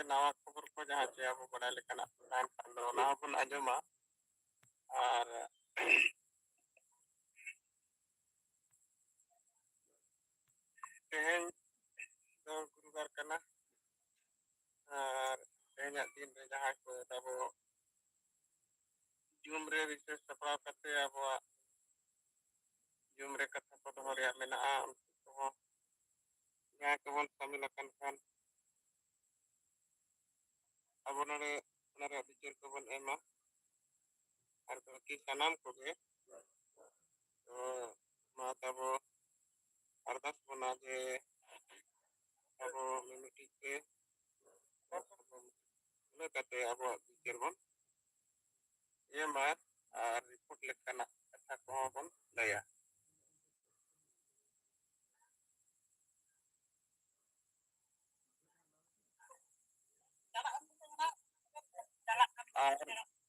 नवा खबर को जहाँ चे अब बड़ा लेकिन टाइम पंद्रह ना अपन आजमा और तेहन तो गुरुवार करना और तेहन दिन रे जहाँ को तब जूम रे विशेष सपड़ा करते अब जूम रे कथा को तो हरिया में ना तो यहाँ केवल कमी लकन खान अब उन्होंने विचार को बन एमा और तो कि सनाम को भी तो माँ तब अरदास बना जे अब मिमिटी के उन्हें कहते अब विचार बन ये माँ और रिपोर्ट लिखना अच्छा कहाँ बन दया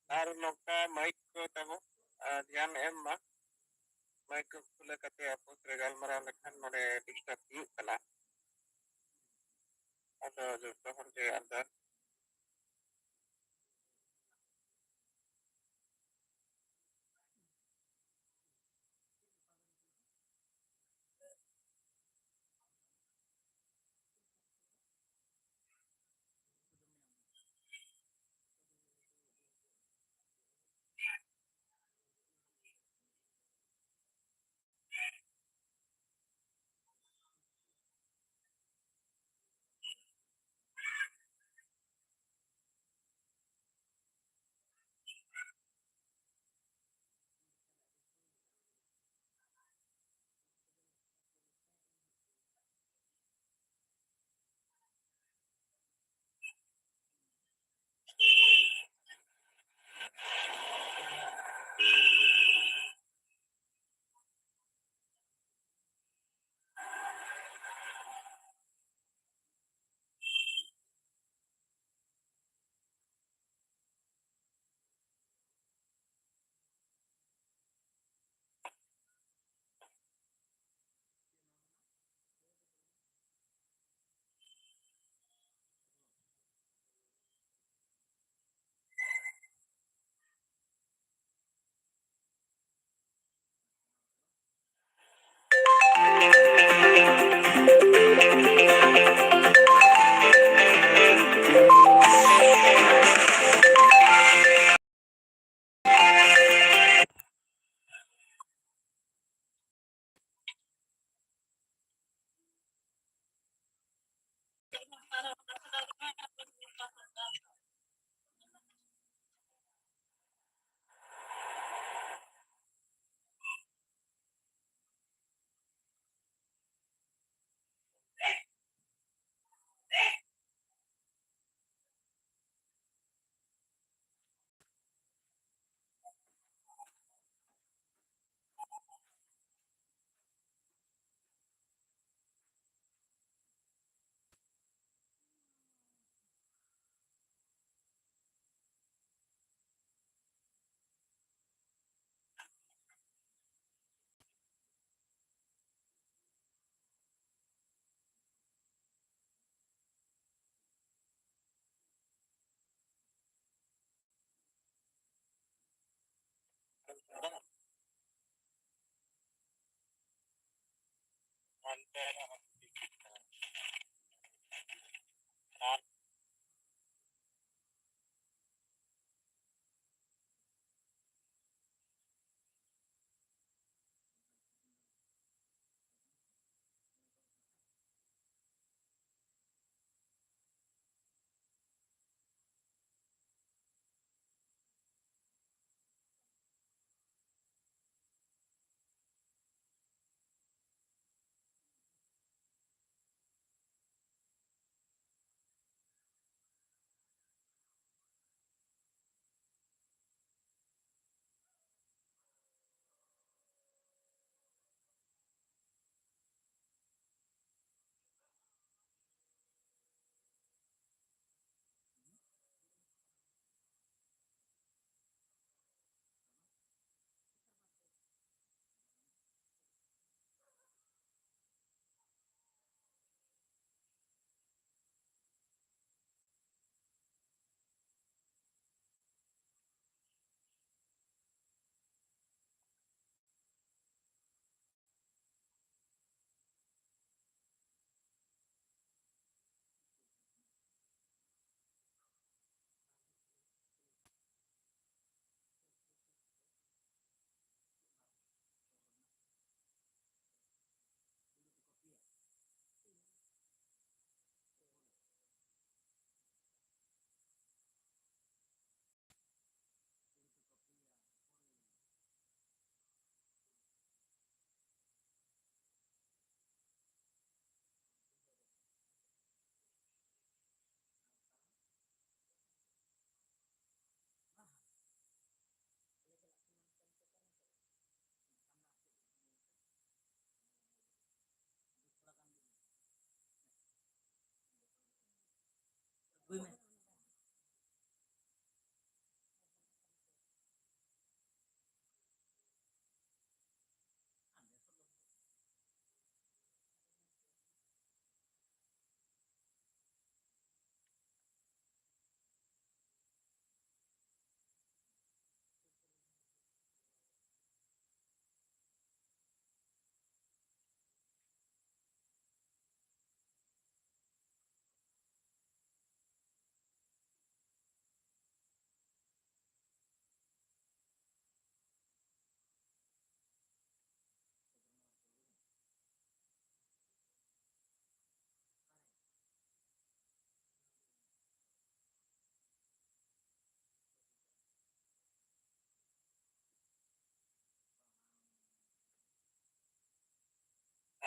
और लोग का माइक को तब ध्यान एम मा माइक को खुले कहते आप उस रेगल मरा लेखन मरे डिस्टर्ब यूज कला अतो जो शहर के अंदर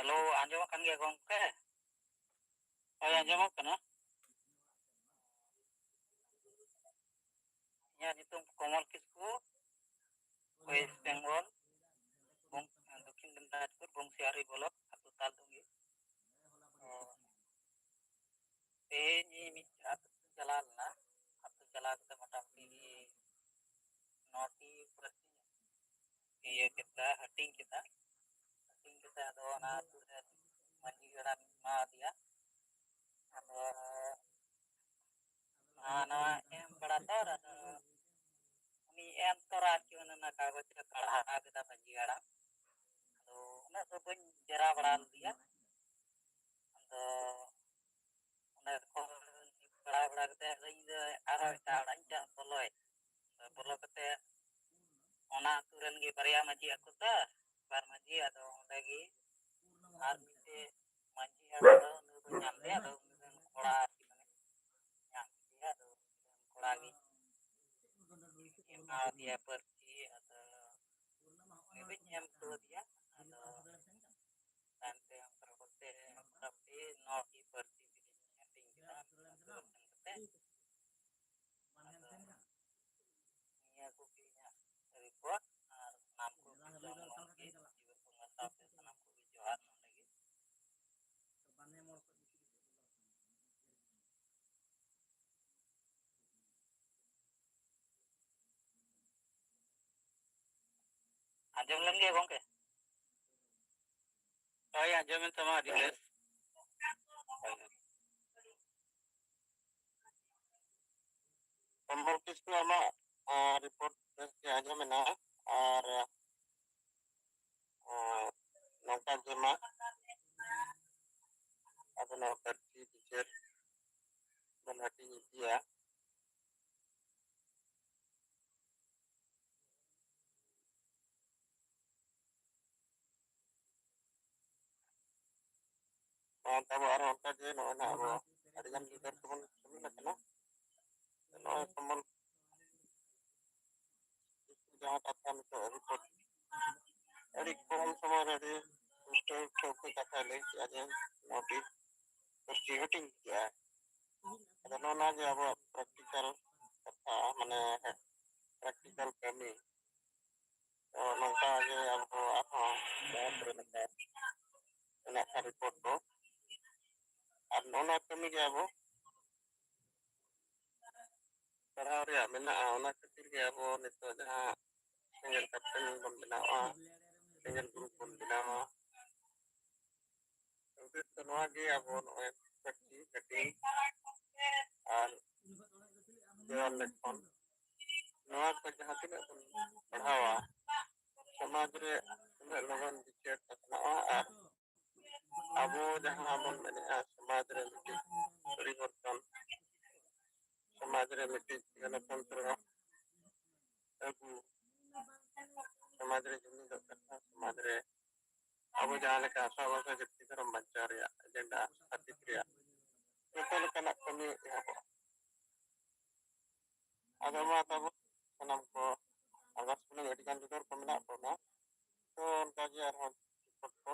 hello आंजम kan gak gongke? Oh anjam kana? Ya nitung Komal Kisku, West Bengal, Bong Dakin Dinajpur, Bongsiari Bolok, atau Taldungi. Ini mitra jalan lah, atau jalan kita macam ini noti persi. Iya kita hunting kita ada na tuh manjiran ma dia. Ana em berator ada ini em toraki mana kagus kita kalah kita manjiran. So na sebun jera beral dia. Ando na kor beral kita ini arah kita aja boleh kita ona turen gi barya maji aku ta bar maji ado lagi ar mite maji ado nu nyamde ado kola nyam dia ado kola gi dia pergi ado mebe nyam tu dia ado tante yang terkote tapi no di pergi nyating kita ado ini aku punya report namku bilang lagi juga pengasap namku bijohan lagi anjam lagi ya gongke oh ya anjamin sama adik Komal Kisku ama report dari aja mena ar nongka jema atau nongka di teacher dan hati dia tahu arah nongka je no na abo ada yang juga teman teman kena no Komal jangan akan itu report dari kolam sama dari untuk ke kata lagi aja nanti terus hunting ya ada nona aja abo praktikal kata mana praktikal kami nongka aja abo apa dan ternyata kena report tu ar nona kami ge abo pahar ya mena ona kecil ge abo nito jaha dengan kapten bom benawa dengan grup bom benawa untuk semua ge abo noe kecil kecil ar jalan lekon noa ko jaha tinaak bon padhawa समाज रे लोगन बिचार तकनावा ar abo jaha bon mena समाज रे miti परिवर्तन समाज रे miti गणतंत्र agu समाज रे जुमी do kata समाज रे abo jaha leka asawasa jati dalam bancar ya agenda hati kriya itu lekanak kami abo agama tabu sanam ko agas punya edikan tutor pemenak pona to kaji arhon ko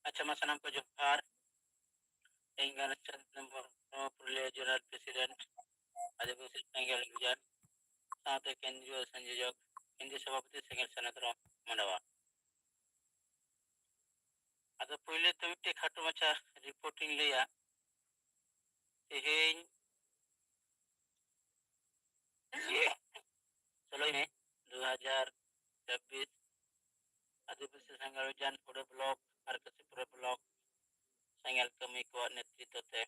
अच्छा मा सानाम को जोहार ᱤᱧ ᱜᱟᱱᱚᱪ Chandra Murmu Purulia zonal ᱯᱨᱮᱥᱤᱰᱮন্ट आदिवासी सेंगेल गुजर साथ केंद्रीय संयोजक केंद्रीय सभापति सेंगेल सनकरो मंडवा आदो पहले तो मिट्टे खाटो मचा रिपोर्टिंग लिया तेहेñ 16 में 2026 आदिवासी सेंगेल जन पूरे ब्लॉक पूरे ब्लॉक सेंगेल कमी को नेतृत्व ते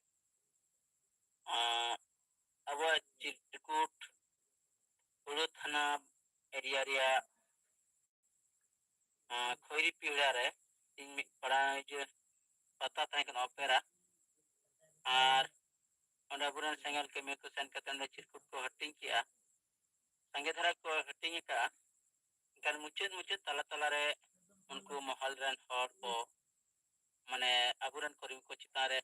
अब चिरकुट पुरो थाना एरिया रिया खोरी पीड़ा रे इन पड़ा जो पता था कि ऑपेरा और अंडरग्राउंड सेंगल के में को सेंड करते चिरकुट को हटिंग किया संगे धारा को हटिंग का कर मुचेद तला तला रे उनको महल रन हर को माने अबुरन करीम को चितारे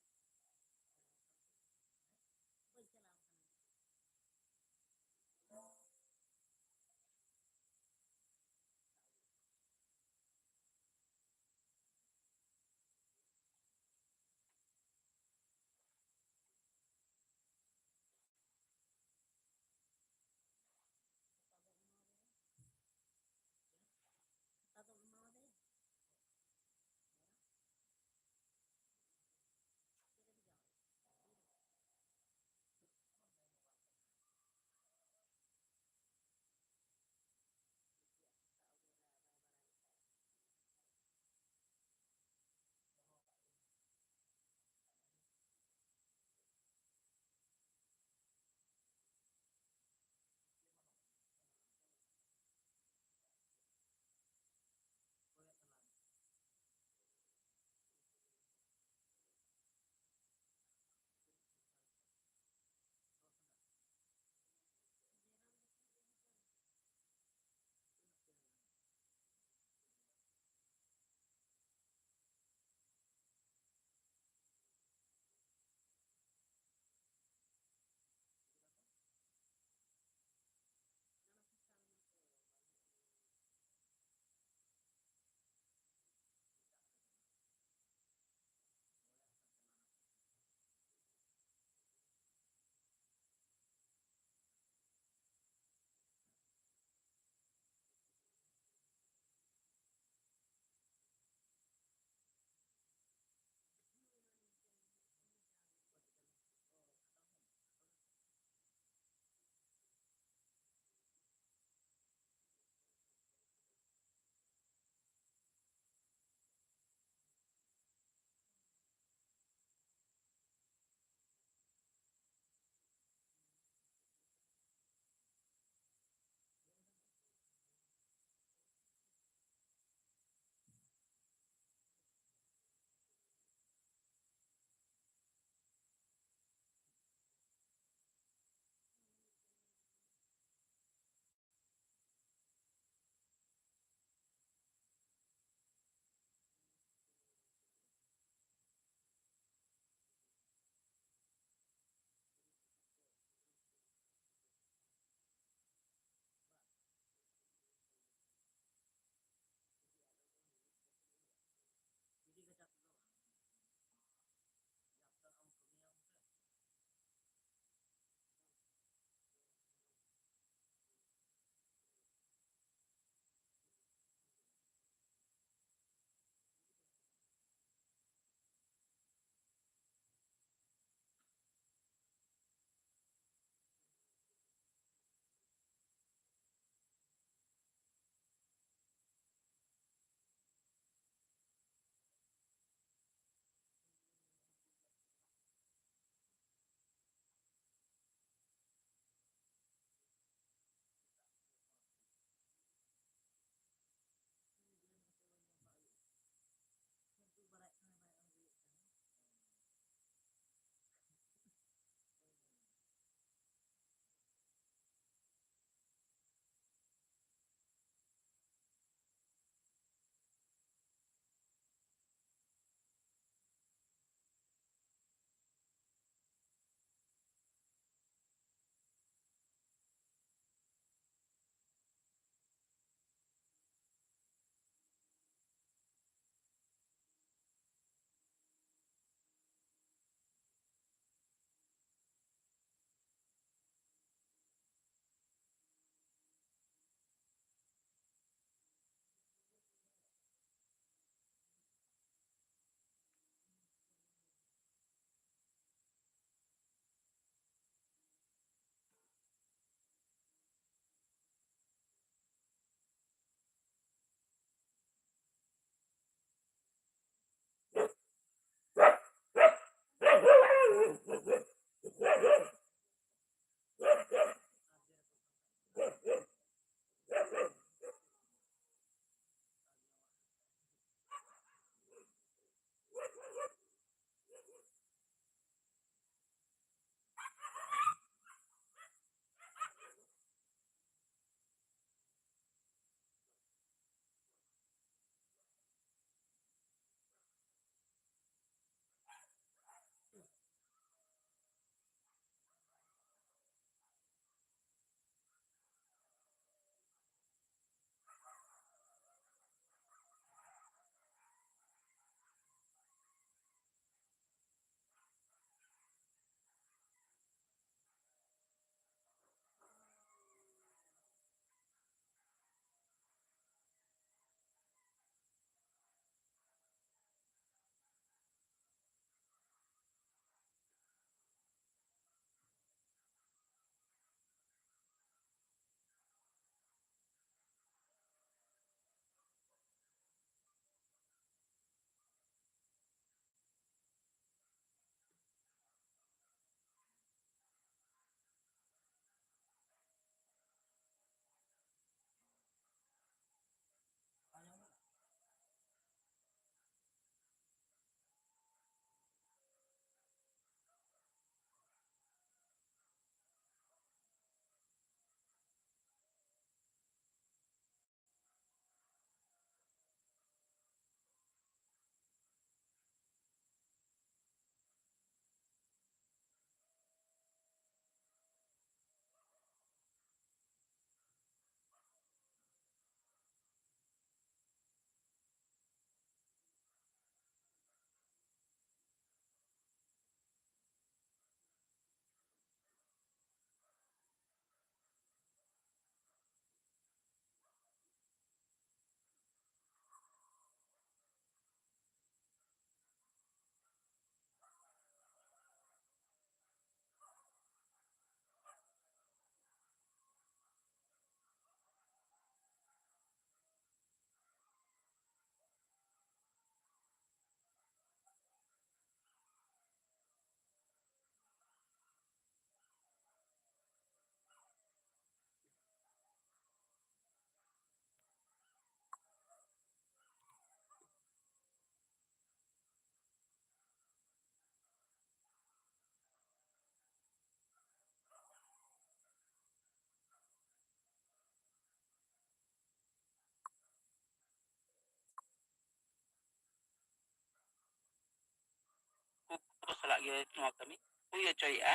ᱜᱮ ᱱᱚᱣᱟ ᱠᱟᱹᱢᱤ ᱦᱩᱭ ᱦᱚᱪᱚᱭᱮᱫᱼᱟ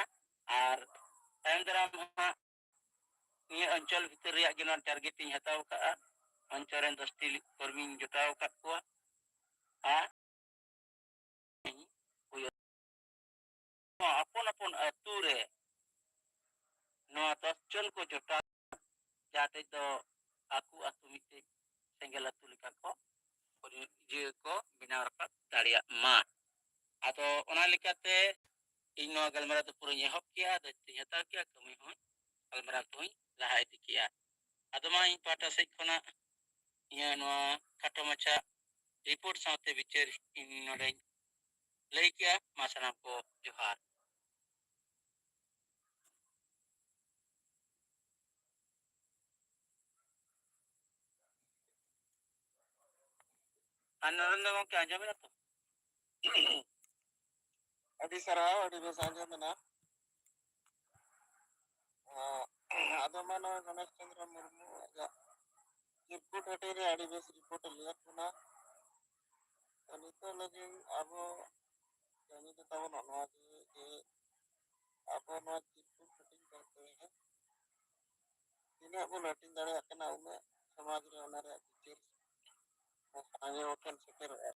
ᱟᱨ ᱛᱟᱭᱚᱢ ᱫᱟᱨᱟᱢ ᱦᱟᱸᱜ ᱱᱤᱭᱟᱹ ᱚᱧᱪᱚᱞ ᱵᱷᱤᱛᱤᱨ ᱨᱮᱭᱟᱜ ᱜᱮ ᱱᱚᱣᱟ ᱴᱟᱨᱜᱮᱴ ᱤᱧ ᱦᱟᱛᱟᱣ ᱠᱟᱜᱼᱟ ᱚᱧᱪᱚᱞ ᱨᱮᱱ 10ᱴᱤ ᱠᱚᱨᱢᱤᱧ ᱡᱚᱴᱟᱣ ᱟᱠᱟᱫ ᱠᱚᱣᱟ ᱟᱨ ᱟᱯᱚᱱ ᱟᱯᱚᱱ ᱟᱹᱛᱩ ᱨᱮ ᱱᱚᱣᱟ 10 ᱡᱚᱱ ᱠᱚ ᱡᱚᱴᱟᱣ ᱡᱟᱦᱟᱸ ᱫᱚ ᱟᱠᱚ ᱟᱹᱛᱩ ᱢᱤᱫᱴᱮᱡ ᱥᱮᱸᱜᱮᱞ ᱟᱹᱛᱩ ᱞᱮᱠᱟ ᱠᱚ ᱤᱭᱟᱹ ko ᱵᱮᱱᱟᱣ ᱨᱟᱠᱟᱵ ᱫᱟᱲᱮᱭᱟᱜ ᱢᱟ ᱟᱫᱚ ᱚᱱᱟ ᱞᱮᱠᱟᱛᱮ ᱤᱧ ᱱᱚᱣᱟ ᱜᱟᱞᱢᱟᱨᱟᱣ ᱫᱚ ᱯᱩᱨᱟᱹᱧ ᱮᱦᱚᱵ ᱠᱮᱭᱟ ᱫᱟᱭᱤᱛᱛᱚᱧ ᱦᱟᱛᱟᱣ ᱠᱮᱭᱟ ᱠᱟᱹᱢᱤ ᱦᱚᱸ ᱜᱟᱞᱢᱟᱨᱟᱣ ᱠᱚᱦᱚᱸᱧ ᱞᱟᱦᱟ ᱤᱫᱤ ᱠᱮᱭᱟ ᱟᱫᱚ ᱢᱟ ᱤᱧ ᱯᱟᱦᱴᱟ ᱥᱮᱫ ᱠᱷᱚᱱᱟᱜ ᱤᱧᱟᱹᱜ ᱱᱚᱣᱟ ᱠᱷᱟᱴᱚ ᱢᱟᱪᱷᱟ ᱨᱤᱯᱳর্ট ᱥᱟᱶᱛᱮ ᱵᱤᱪᱟᱹᱨ ᱤᱧ ᱱᱚᱰᱮᱧ ᱞᱟᱹᱭ ᱠᱮᱭᱟ ᱢᱟ ᱥᱟᱱᱟᱢ ᱠᱚ ᱡᱚᱦᱟᱨ ᱟᱨ ᱱᱚᱨᱮᱱᱫᱨᱚ ᱜᱚᱝᱠᱮ ᱟᱸᱡᱚᱢᱮᱫᱟ ᱛᱚ ᱟᱹᱰᱤ ᱥᱟᱨᱦᱟᱣ ᱟᱹᱰᱤ ᱵᱮᱥ ᱟᱸᱡᱚᱢᱮᱱᱟ ᱟᱫᱚ ᱢᱟ ᱱᱚᱜᱼᱚᱭ ᱜᱚᱱᱮᱥ ᱪᱚᱱᱫᱨᱚ ᱢᱩᱨᱢᱩ ᱟᱡᱟᱜ ᱨᱤᱯᱳর্ट ᱦᱟᱹᱴᱤᱧ ᱨᱮ ᱟᱹᱰᱤ ᱵᱮᱥ ᱨᱤᱯᱳর্ᱴ ᱮ ᱞᱟᱹᱭᱟᱫ ᱵᱚᱱᱟ ᱱᱤᱛᱚᱜ ᱞᱟᱹᱜᱤᱫ ᱟᱵᱚ ᱠᱟᱹᱢᱤ ᱫᱚ ᱛᱟᱵᱚᱱ ᱱᱚᱣᱟ ᱜᱮ ᱡᱮ ᱟᱵᱚ ᱱᱚᱣᱟ ᱨᱤᱯᱳর্ᱴ ᱦᱟᱹᱴᱤᱧ ᱠᱟᱛᱮ ᱛᱤᱱᱟᱹᱜ ᱵᱚᱱ ᱦᱟᱹᱴᱤᱧ ᱫᱟᱲᱮᱭᱟᱜ ᱠᱟᱱᱟ ᱩᱱᱟᱹᱜ ᱥᱚᱢᱟᱡᱽ ᱨᱮ ᱚᱱᱟ ᱨᱮᱭᱟᱜ ᱵᱤᱪᱟᱹᱨ ᱥᱟᱸᱜᱮ ᱦᱚᱲ ᱴᱷᱮᱱ ᱥᱮᱴᱮᱨᱚᱜᱼᱟ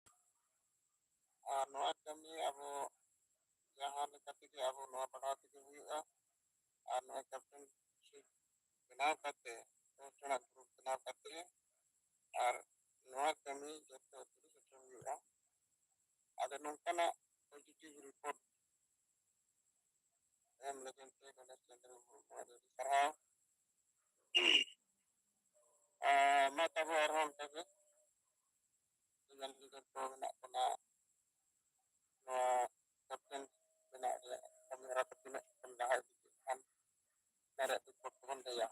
ᱟᱨ ᱱᱚᱣᱟ ᱠᱟᱹᱢᱤ ᱟᱵᱚ ᱡᱟᱦᱟᱸ ᱞᱮᱠᱟ ᱛᱮᱜᱮ ᱟᱵᱚ ᱱᱚᱣᱟ ᱯᱟᱲᱦᱟᱣ ᱛᱮᱜᱮ ᱦᱩᱭᱩᱜᱼᱟ ᱟᱨ ᱱᱚᱣᱟ ᱠᱮᱯᱴᱮᱱ ᱵᱮᱱᱟᱣ ᱠᱟᱛᱮ 10 ᱡᱚᱱᱟᱜ ᱜᱨᱩᱯ ᱵᱮᱱᱟᱣ ᱠᱟᱛᱮ ᱟᱨ ᱱᱚᱣᱟ ᱠᱟᱹᱢᱤ ᱡᱚᱛᱚ ᱟᱹᱛᱩ ᱨᱮ ᱥᱮᱴᱮᱨ ᱦᱩᱭᱩᱜᱼᱟ ᱟᱫᱚ ᱱᱚᱝᱠᱟᱱᱟᱜ ᱯᱚᱡᱤᱴᱤᱵᱷ ᱨᱤᱯᱳর্ট ᱮᱢ ᱞᱟᱹᱜᱤᱫ ᱛᱮ ᱜᱚᱱᱮᱥ ᱪᱚᱱᱫᱨᱚ ᱢᱩᱨᱢᱩ ᱟᱹᱰᱤ ᱥᱟᱨᱦᱟᱣ ᱢᱟ ᱛᱟᱵᱚ ᱟᱨᱦᱚᱸ ᱚᱱᱠᱟᱜᱮ ᱡᱩᱣᱟᱹᱱ ᱜᱤᱫᱟᱹᱨ ᱠᱚ ᱢᱮᱱᱟᱜ ᱵᱚᱱᱟ ᱱᱚᱣᱟ ᱠᱮᱯᱴᱮᱱ ᱵᱮᱱᱟᱣ ᱨᱮᱭᱟᱜ ᱠᱟᱹᱢᱤ ᱦᱚᱨᱟ ᱠᱚ ᱛᱤᱱᱟᱹᱜ ᱵᱚᱱ ᱞᱟᱦᱟ ᱤᱫᱤ ᱠᱷᱟᱱ ᱚᱱᱟ ᱨᱮᱭᱟᱜ ᱨᱤᱯᱳর্ট ᱵᱚᱱ ᱞᱟᱹᱭᱟ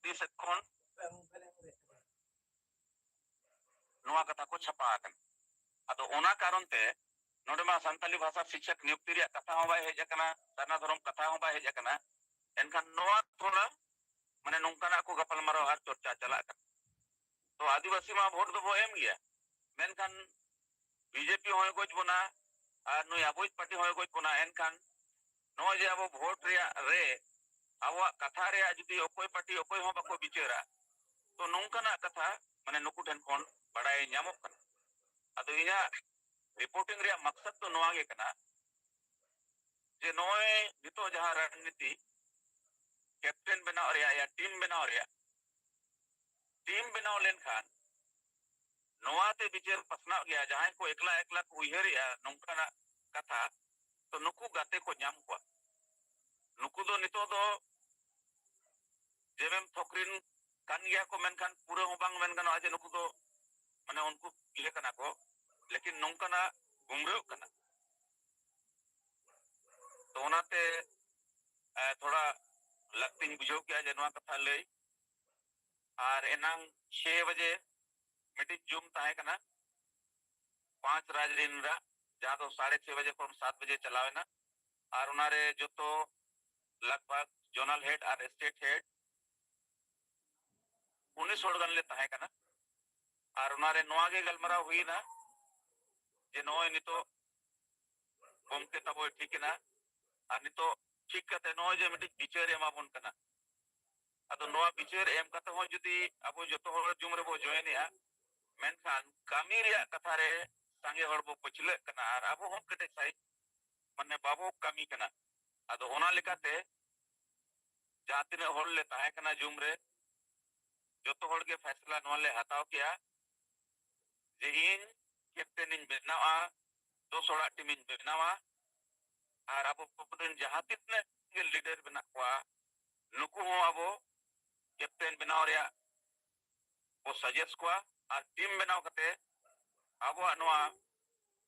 ᱵᱤᱡᱮᱯᱤ ᱥᱮᱫ ᱠᱷᱚᱱ ᱱᱚᱣᱟ ᱠᱟᱛᱷᱟ ᱠᱚ ᱪᱷᱟᱯᱟ ᱟᱠᱟᱱᱟ ᱟᱫᱚ ᱚᱱᱟ ᱠᱟᱨᱚᱱ ᱛᱮ ᱱᱚᱰᱮ ᱢᱟ ᱥᱟᱱᱛᱟᱞᱤ ᱵᱷᱟषᱟ ᱥᱤक्षक नियुक्ति ᱨᱮᱭᱟᱜ ᱠᱟᱛᱷᱟ ᱦᱚᱸ ᱵᱟᱭ ᱦᱮᱡ ᱟᱠᱟᱱᱟ ᱥᱟᱨᱱᱟ ᱫᱷᱚᱨᱚᱢ ᱠᱟᱛᱷᱟ ᱦᱚᱸ ᱵᱟᱭ ᱦᱮᱡ ᱟᱠᱟᱱᱟ एनखान नोआ थोड़ा माने नोंकाना को गपालमाराव आर चर्चा चला तो आदिवासी मा भोट दो एम गया मेनखान बीजेपी होय गोज बना और नुई अबोज पार्टी होय गोज बना एनखान नो जे अब भोट रे अब कथा रे जुदी अकोय पार्टी अकोय हो बाको बिचारा तो नोंकाना कथा माने नुकु ठेन कोन बड़ाय ᱧᱟᱢᱚᱜ कना अदो इना रिपोर्टिंग रे मकसद तो नोआ गे कना जे नोय नितो जहां रणनीति कैप्टन बनाव रे या टीम बनाव लेनखान नोआते बिचार पसना गया जहां को एकला एकला को उयहरिया नोंकाना कथा तो नुकु गाते को ᱧᱟᱢ को नुकु दो नितो दो जेबेम थोकरिन कान गया को मेनखान पूरा हो बांग मेन गानो आज नुकु दो माने उनको इले कना को लेकिन नोंकाना गुमरेव कना तो ओनाते थोड़ा लगती बुझो क्या जनवा कथा ले और एनांग 6 बजे मीटिंग जूम ताहे कना 5 राजरिनरा जहां तो 6:30 बजे को 7 बजे चलावे ना और उनारे जो तो लगभग जोनल हेड और स्टेट हेड 19 होड़ गन ले ताहे कना और उनारे नोआ गे गलमरा हुई ना जे नोय नितो गोमके तबो ठीक ना और नितो ठीक कते नोय जे मिटिंग बिचार एमा बन कना अदो नोआ बिचार एम कते हो जुदी अबो जतो होड़ जुम रे बो जॉइन या मेनखान कामी रे कथा रे संगे होड़ बो पछले कना और अबो हम कते साइ माने बाबो कामी कना अदो ओना लेकाते जातिने होड़ ले ताहे कना जुम रे जतो होड़ के फैसला नोआ ले हताव किया जे इन कैप्टन इन बनावा 2 सोड़ा टीम इन बनावा और अबो पपदन जहां तितने के लीडर बना को नुकु हो अबो कैप्टन बनाव रे वो सजेस्ट को और टीम बनाव कते अबो नोआ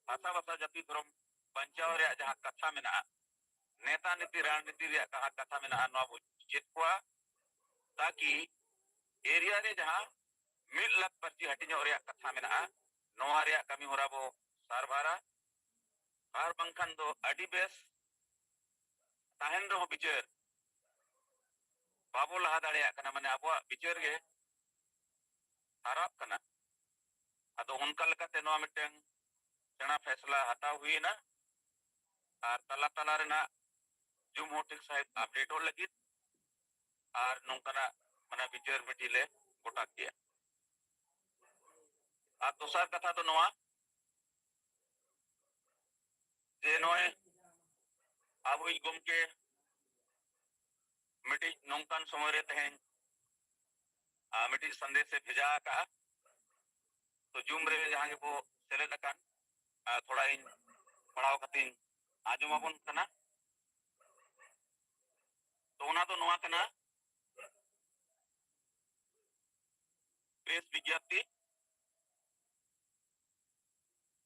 भाषा भाषा जाति धर्म बंचाव रे जहां कथा मेना नेता नीति रणनीति रे कथा मेना नोआ बो चेत को ताकि एरिया रे जहां 1 लाख पर्ची हटिनो रे कथा मेना नोआ रे कमी होरा बो सारभारा और बंखान दो अडी बेस ताहेन रो बिचार बाबो लहा दाड़िया कना माने अबो बिचार गे हाराप कना अदो उनका लकाते नोआ मिटें सेना फैसला हताव हुई ना और तला तला रेना जुम होटिक साहिब अपडेट हो लगी और नोंकाना माने बिचार मिटिले गोटा किया और दोसर कथा तो नोआ जे नोए अब हुई गुम के मिटी नोंकान समय रे तहें मिटी संदेश से भेजा का तो जुम रे जहां के वो सेलेद अकान थोड़ा इन पढ़ाव खातिर आजुमाबुन कना तो ओना तो नोआ कना प्रेस विज्ञप्ति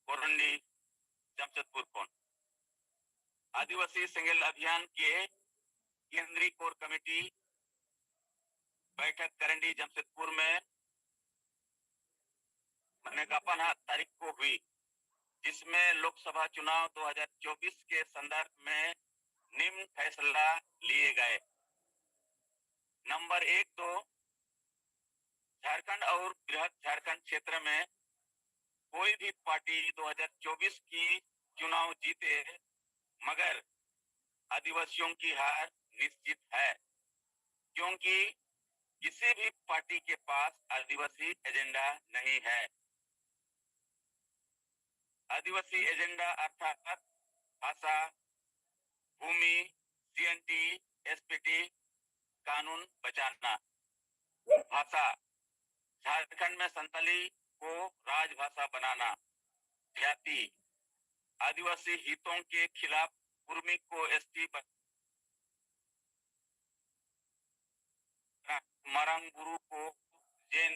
कोरंडी जमशेदपुर कोन आदिवासी सेंगेल अभियान के केंद्रीय कोर कमेटी बैठक करंडी जमशेदपुर में मैंने गपन तारीख को हुई जिसमें लोकसभा चुनाव 2024 के संदर्भ में निम्न फैसला लिए गए। नंबर 1 तो झारखंड और बृहद झारखंड क्षेत्र में कोई भी पार्टी 2024 की चुनाव जीते मगर आदिवासियों की हार निश्चित है क्योंकि किसी भी पार्टी के पास आदिवासी एजेंडा नहीं है। आदिवासी एजेंडा अर्थात भाषा भूमि सीएनटी एसपीटी कानून बचाना भाषा झारखंड में संताली को राजभाषा बनाना जाति आदिवासी हितों के खिलाफ कुर्मी को एसटी मरंग गुरु को जैन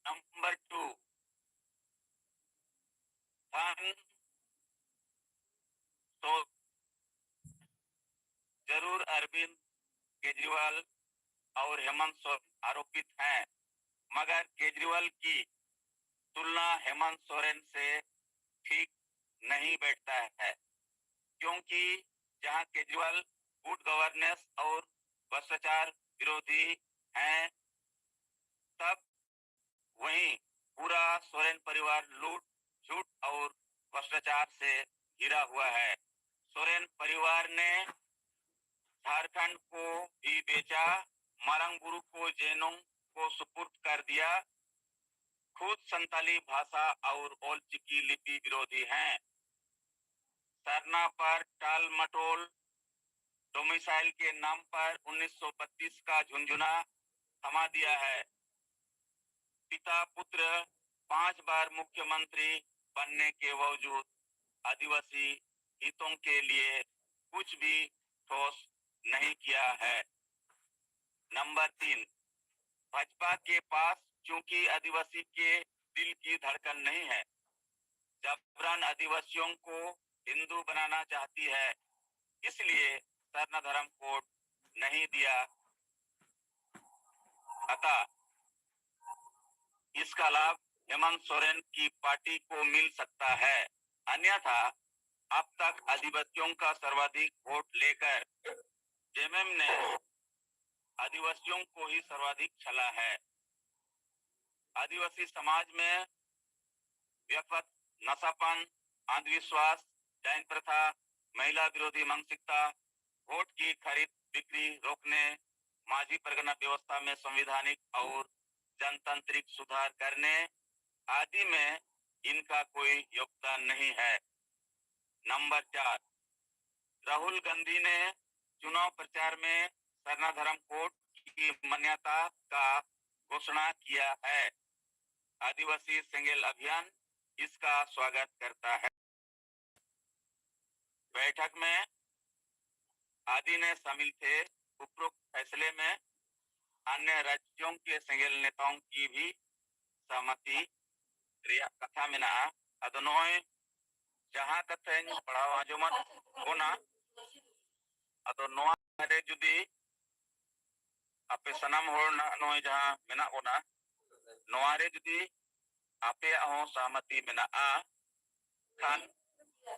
नंबर 2, धन तो जरूर अरविंद केजरीवाल और हेमंत सोरेन आरोपित हैं, मगर केजरीवाल की तुलना हेमंत सोरेन से ठीक नहीं बैठता है, क्योंकि जहां केजरीवाल गुड गवर्नेंस और भ्रष्टाचार विरोधी हैं, तब वहीं पूरा सोरेन परिवार लूट, झूठ और भ्रष्टाचार से घिरा हुआ है। सोरेन परिवार ने झारखंड को भी बेचा, मारंगबुरु को जैनों को सुपुर्द कर दिया, खुद संताली भाषा और ओलचिकी लिपि विरोधी हैं। सरना पर टाल मटोल डोमिसाइल के नाम पर 1932 का झुंझुना थमा दिया है। पिता पुत्र 5 बार मुख्यमंत्री बनने के बावजूद आदिवासी हितों के लिए कुछ भी ठोस नहीं किया है। नंबर 3, भाजपा के पास चूंकि आदिवासी के दिल की धड़कन नहीं है, जबरन आदिवासियों को हिंदू बनाना चाहती है, इसलिए सरना धर्म कोड नहीं दिया। अतः इसका लाभ हेमंत सोरेन की पार्टी को मिल सकता है, अन्यथा अब तक आदिवासियों का सर्वाधिक वोट लेकर जेएमएम ने आदिवासियों को ही सर्वाधिक छला है। आदिवासी समाज में व्यापक नशापन, अंधविश्वास, जैन प्रथा, महिला विरोधी मानसिकता, वोट की खरीद बिक्री रोकने, माझी परगना व्यवस्था में संवैधानिक और जनतांत्रिक सुधार करने आदि में इनका कोई योगदान नहीं है। नंबर 4, राहुल गांधी ने चुनाव प्रचार में सरना धर्म कोड की मान्यता का घोषणा किया है। आदिवासी सेंगेल अभियान इसका स्वागत करता है। बैठक में आदि ने शामिल थे। उपरोक्त फैसले में अन्य राज्यों के सेंगेल नेताओं की भी सहमति कथा में अदनोय जहां कथें पढ़ाव आंजोमन होना अदो नोआ रे जुदी आपे सनम होर नोय जहां मेना होना नोआ रे जुदी आपे हो सहमति मेना खान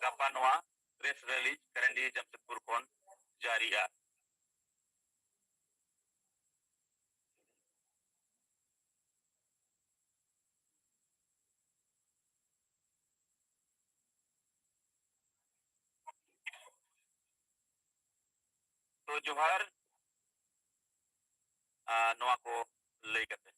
गपा नोआ प्रेस रिलीज करंडी जमशेदपुर कोन जारी आ। तो जोहार नोआ को लई करते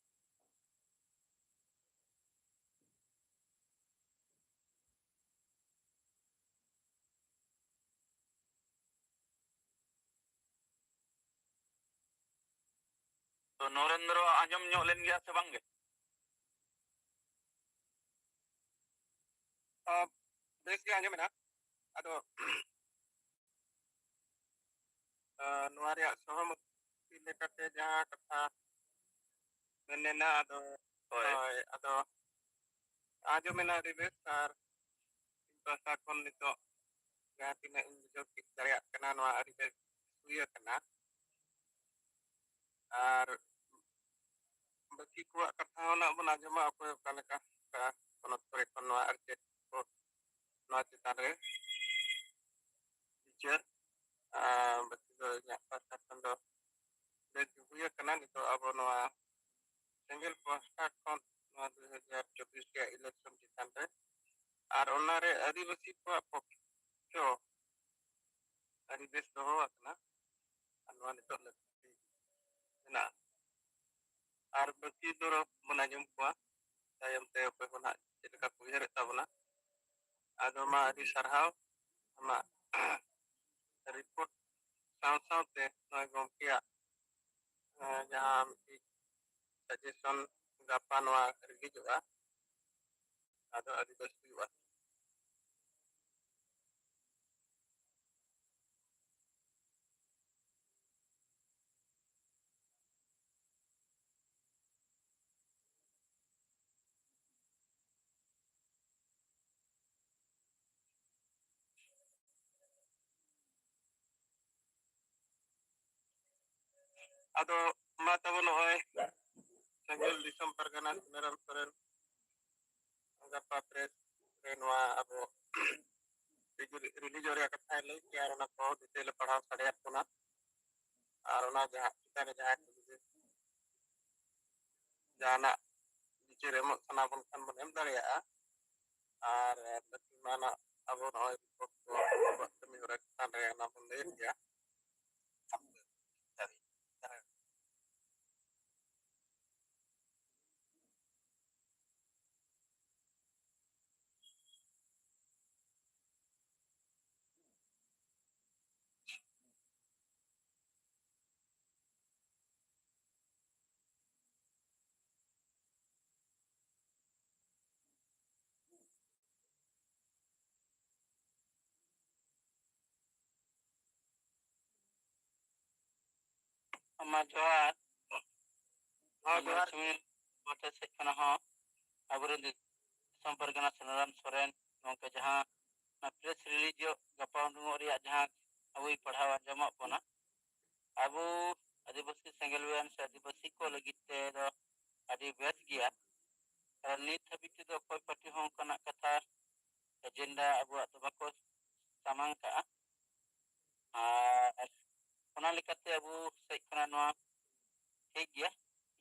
तो नरेंद्र आंजम ᱧᱚᱜ ᱞᱮᱱ ᱜᱮᱭᱟ ᱥᱮ ᱵᱟᱝ ᱜᱮ? बेस के आंजम ना अदो नोआ रे सहमति लेकते जहां कथा मेनेना अदो आंजम मेना रिवेस आर भाषा कोन नितो जहां तिना इन बुझो कि दरिया कना नोआ रिवेस हुई कना आर बाकी को कथा होना बन आंजमा अकोय कालेका का कोन करे कोन नोआ अर्चे को नोआ चितान रे टीचर बाकी दो या भाषा कोन दो बेस हुई कना नितो अब नोआ सिंगल पोस्टा कोन नोआ 2024 के इलेक्शन चितान रे आर ओनारे आदिवासी को पक्ष आदिवासी दो akna anwa nito lagti na ar baki doro manajum ko tayam te ko na chedka kuher tabna adoma adi sarhaw ama report saw te noy gomkia jaham suggestion gapanwa rigi juga ado adivasi wa ado ma tabo noy sengel disam pargana Suneram Soren gapa pres renwa abo religion re katha lay ki arona ko detail padhaw sadayat kuna arona jaha kitane jaha jana bichir emot sana bon kan bon em dareya ar mana abo noy report ko kami ora kan re na bon lay ya Ama johar johar mata sed kana ha aburen disam pargana Suneram Soren gongke jaha na press release gapa undung reya jaha abui padhaw anjamot bona abu adibasi sengelwen se adibasi ko lagit te do adi bes gya nit habit do koy pati hon kana kata agenda abu to bako samang ka ona lekate abu se kana no ठीक गया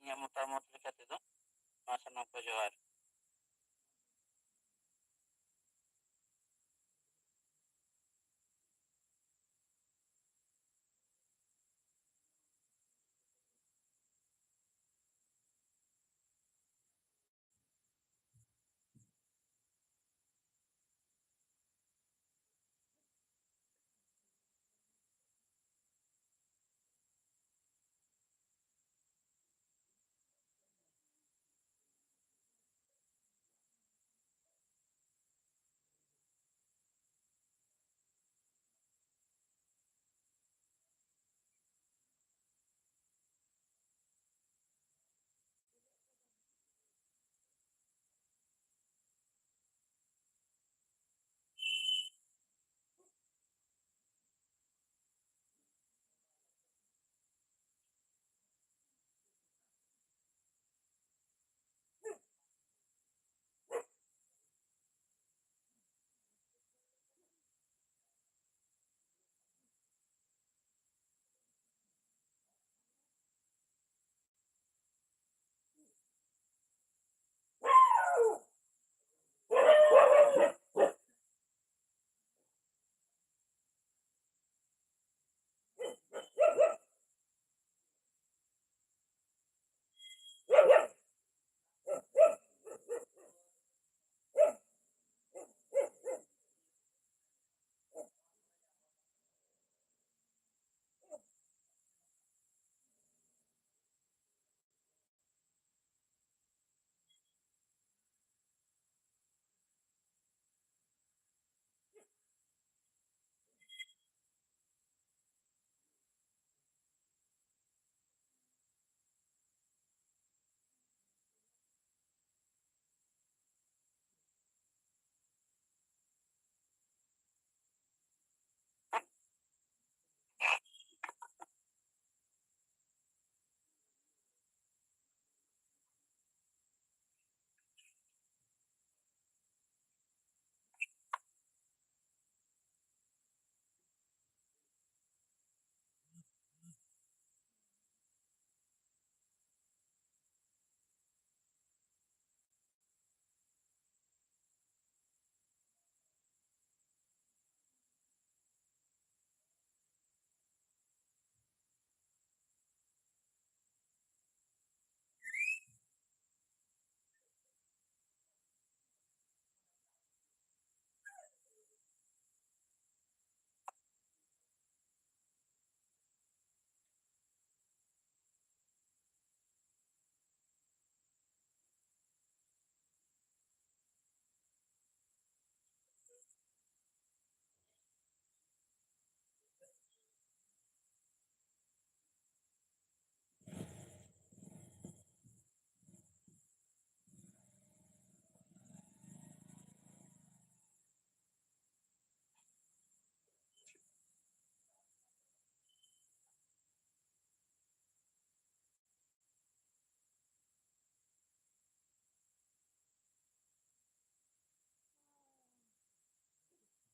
ये मोटामोट लेकर दो मासनों को जोहार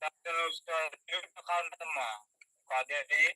उसका account का दे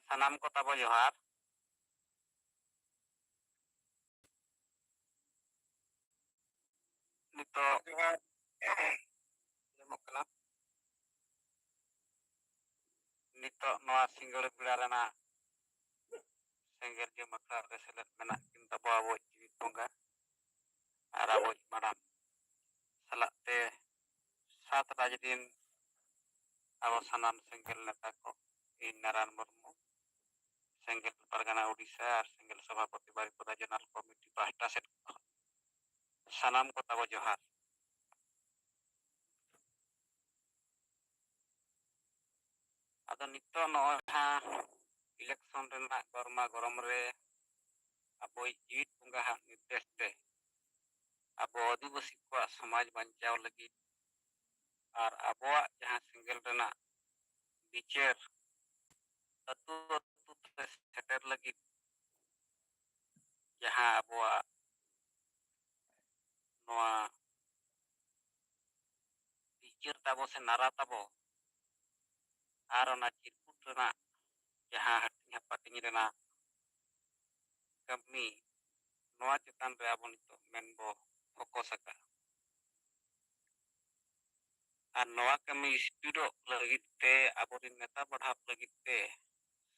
sanam ko tabo johar nito nito noa single pila rena sengger je makar re selet menak kin tabo abo jiwit bongga ar abo madam salak te sat rajadin abo sanam sengger neta ko in naran murmu sengger pargana odisha ar sengger sabhapati baripura jenal komiti pahta set sanam ko tabo johar ado nito noa ha election rena gorma gorom re abo jiwit bongga ha निर्देश te abo adivasi ko samaj banchaw lagi ar abuak jahan single rena bicer atu te seter lagi jahan abuak noa ᱵᱤᱪᱟᱹᱨ ᱛᱟᱵᱚ ᱥᱮ ᱱᱟᱨᱟ ᱛᱟᱵᱚ ᱟᱨ ᱚᱱᱟ ᱪᱤᱨᱠᱩᱴ ᱨᱮᱱᱟᱜ ᱡᱟᱦᱟᱸ ᱦᱟᱹᱴᱤᱧ ᱦᱟᱯᱟᱴᱤᱧ ᱨᱮᱱᱟᱜ ᱠᱟᱹᱢᱤ ᱱᱚᱣᱟ ᱪᱮᱛᱟᱱ ᱨᱮ ᱟᱵᱚ ᱱᱤᱛᱚᱜ ᱢᱮᱱ ᱵᱚ ᱯᱷᱳᱠᱟᱥ ᱟᱠᱟᱫ ᱟᱨ ᱱᱚᱣᱟ ᱠᱟᱹᱢᱤ ᱥᱯᱤᱰᱚᱜ ᱞᱟᱹᱜᱤᱫ ᱛᱮ ᱟᱵᱚᱨᱮᱱ ᱱᱮᱛᱟ ᱵᱟᱲᱦᱟᱣ ᱞᱟᱹᱜᱤᱫ ᱛᱮ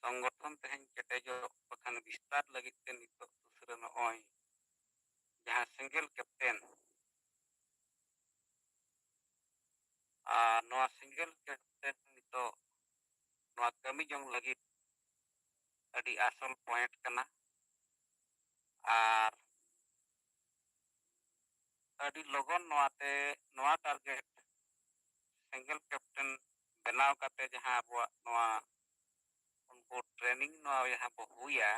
संगठन तेहन केटेजो बखान विस्तार लगित ते नितो दूसरे नॉय जहां सिंगल कैप्टन नोआ सिंगल कैप्टन नितो नोआ कमी जंग लगित अडी आसल पॉइंट कना आर अडी लोगन नोआते नोआ टारगेट सिंगल कैप्टन बनाव काते जहां अबवा नोआ उनको ट्रेनिंग नोआ यहाँ बो हुआ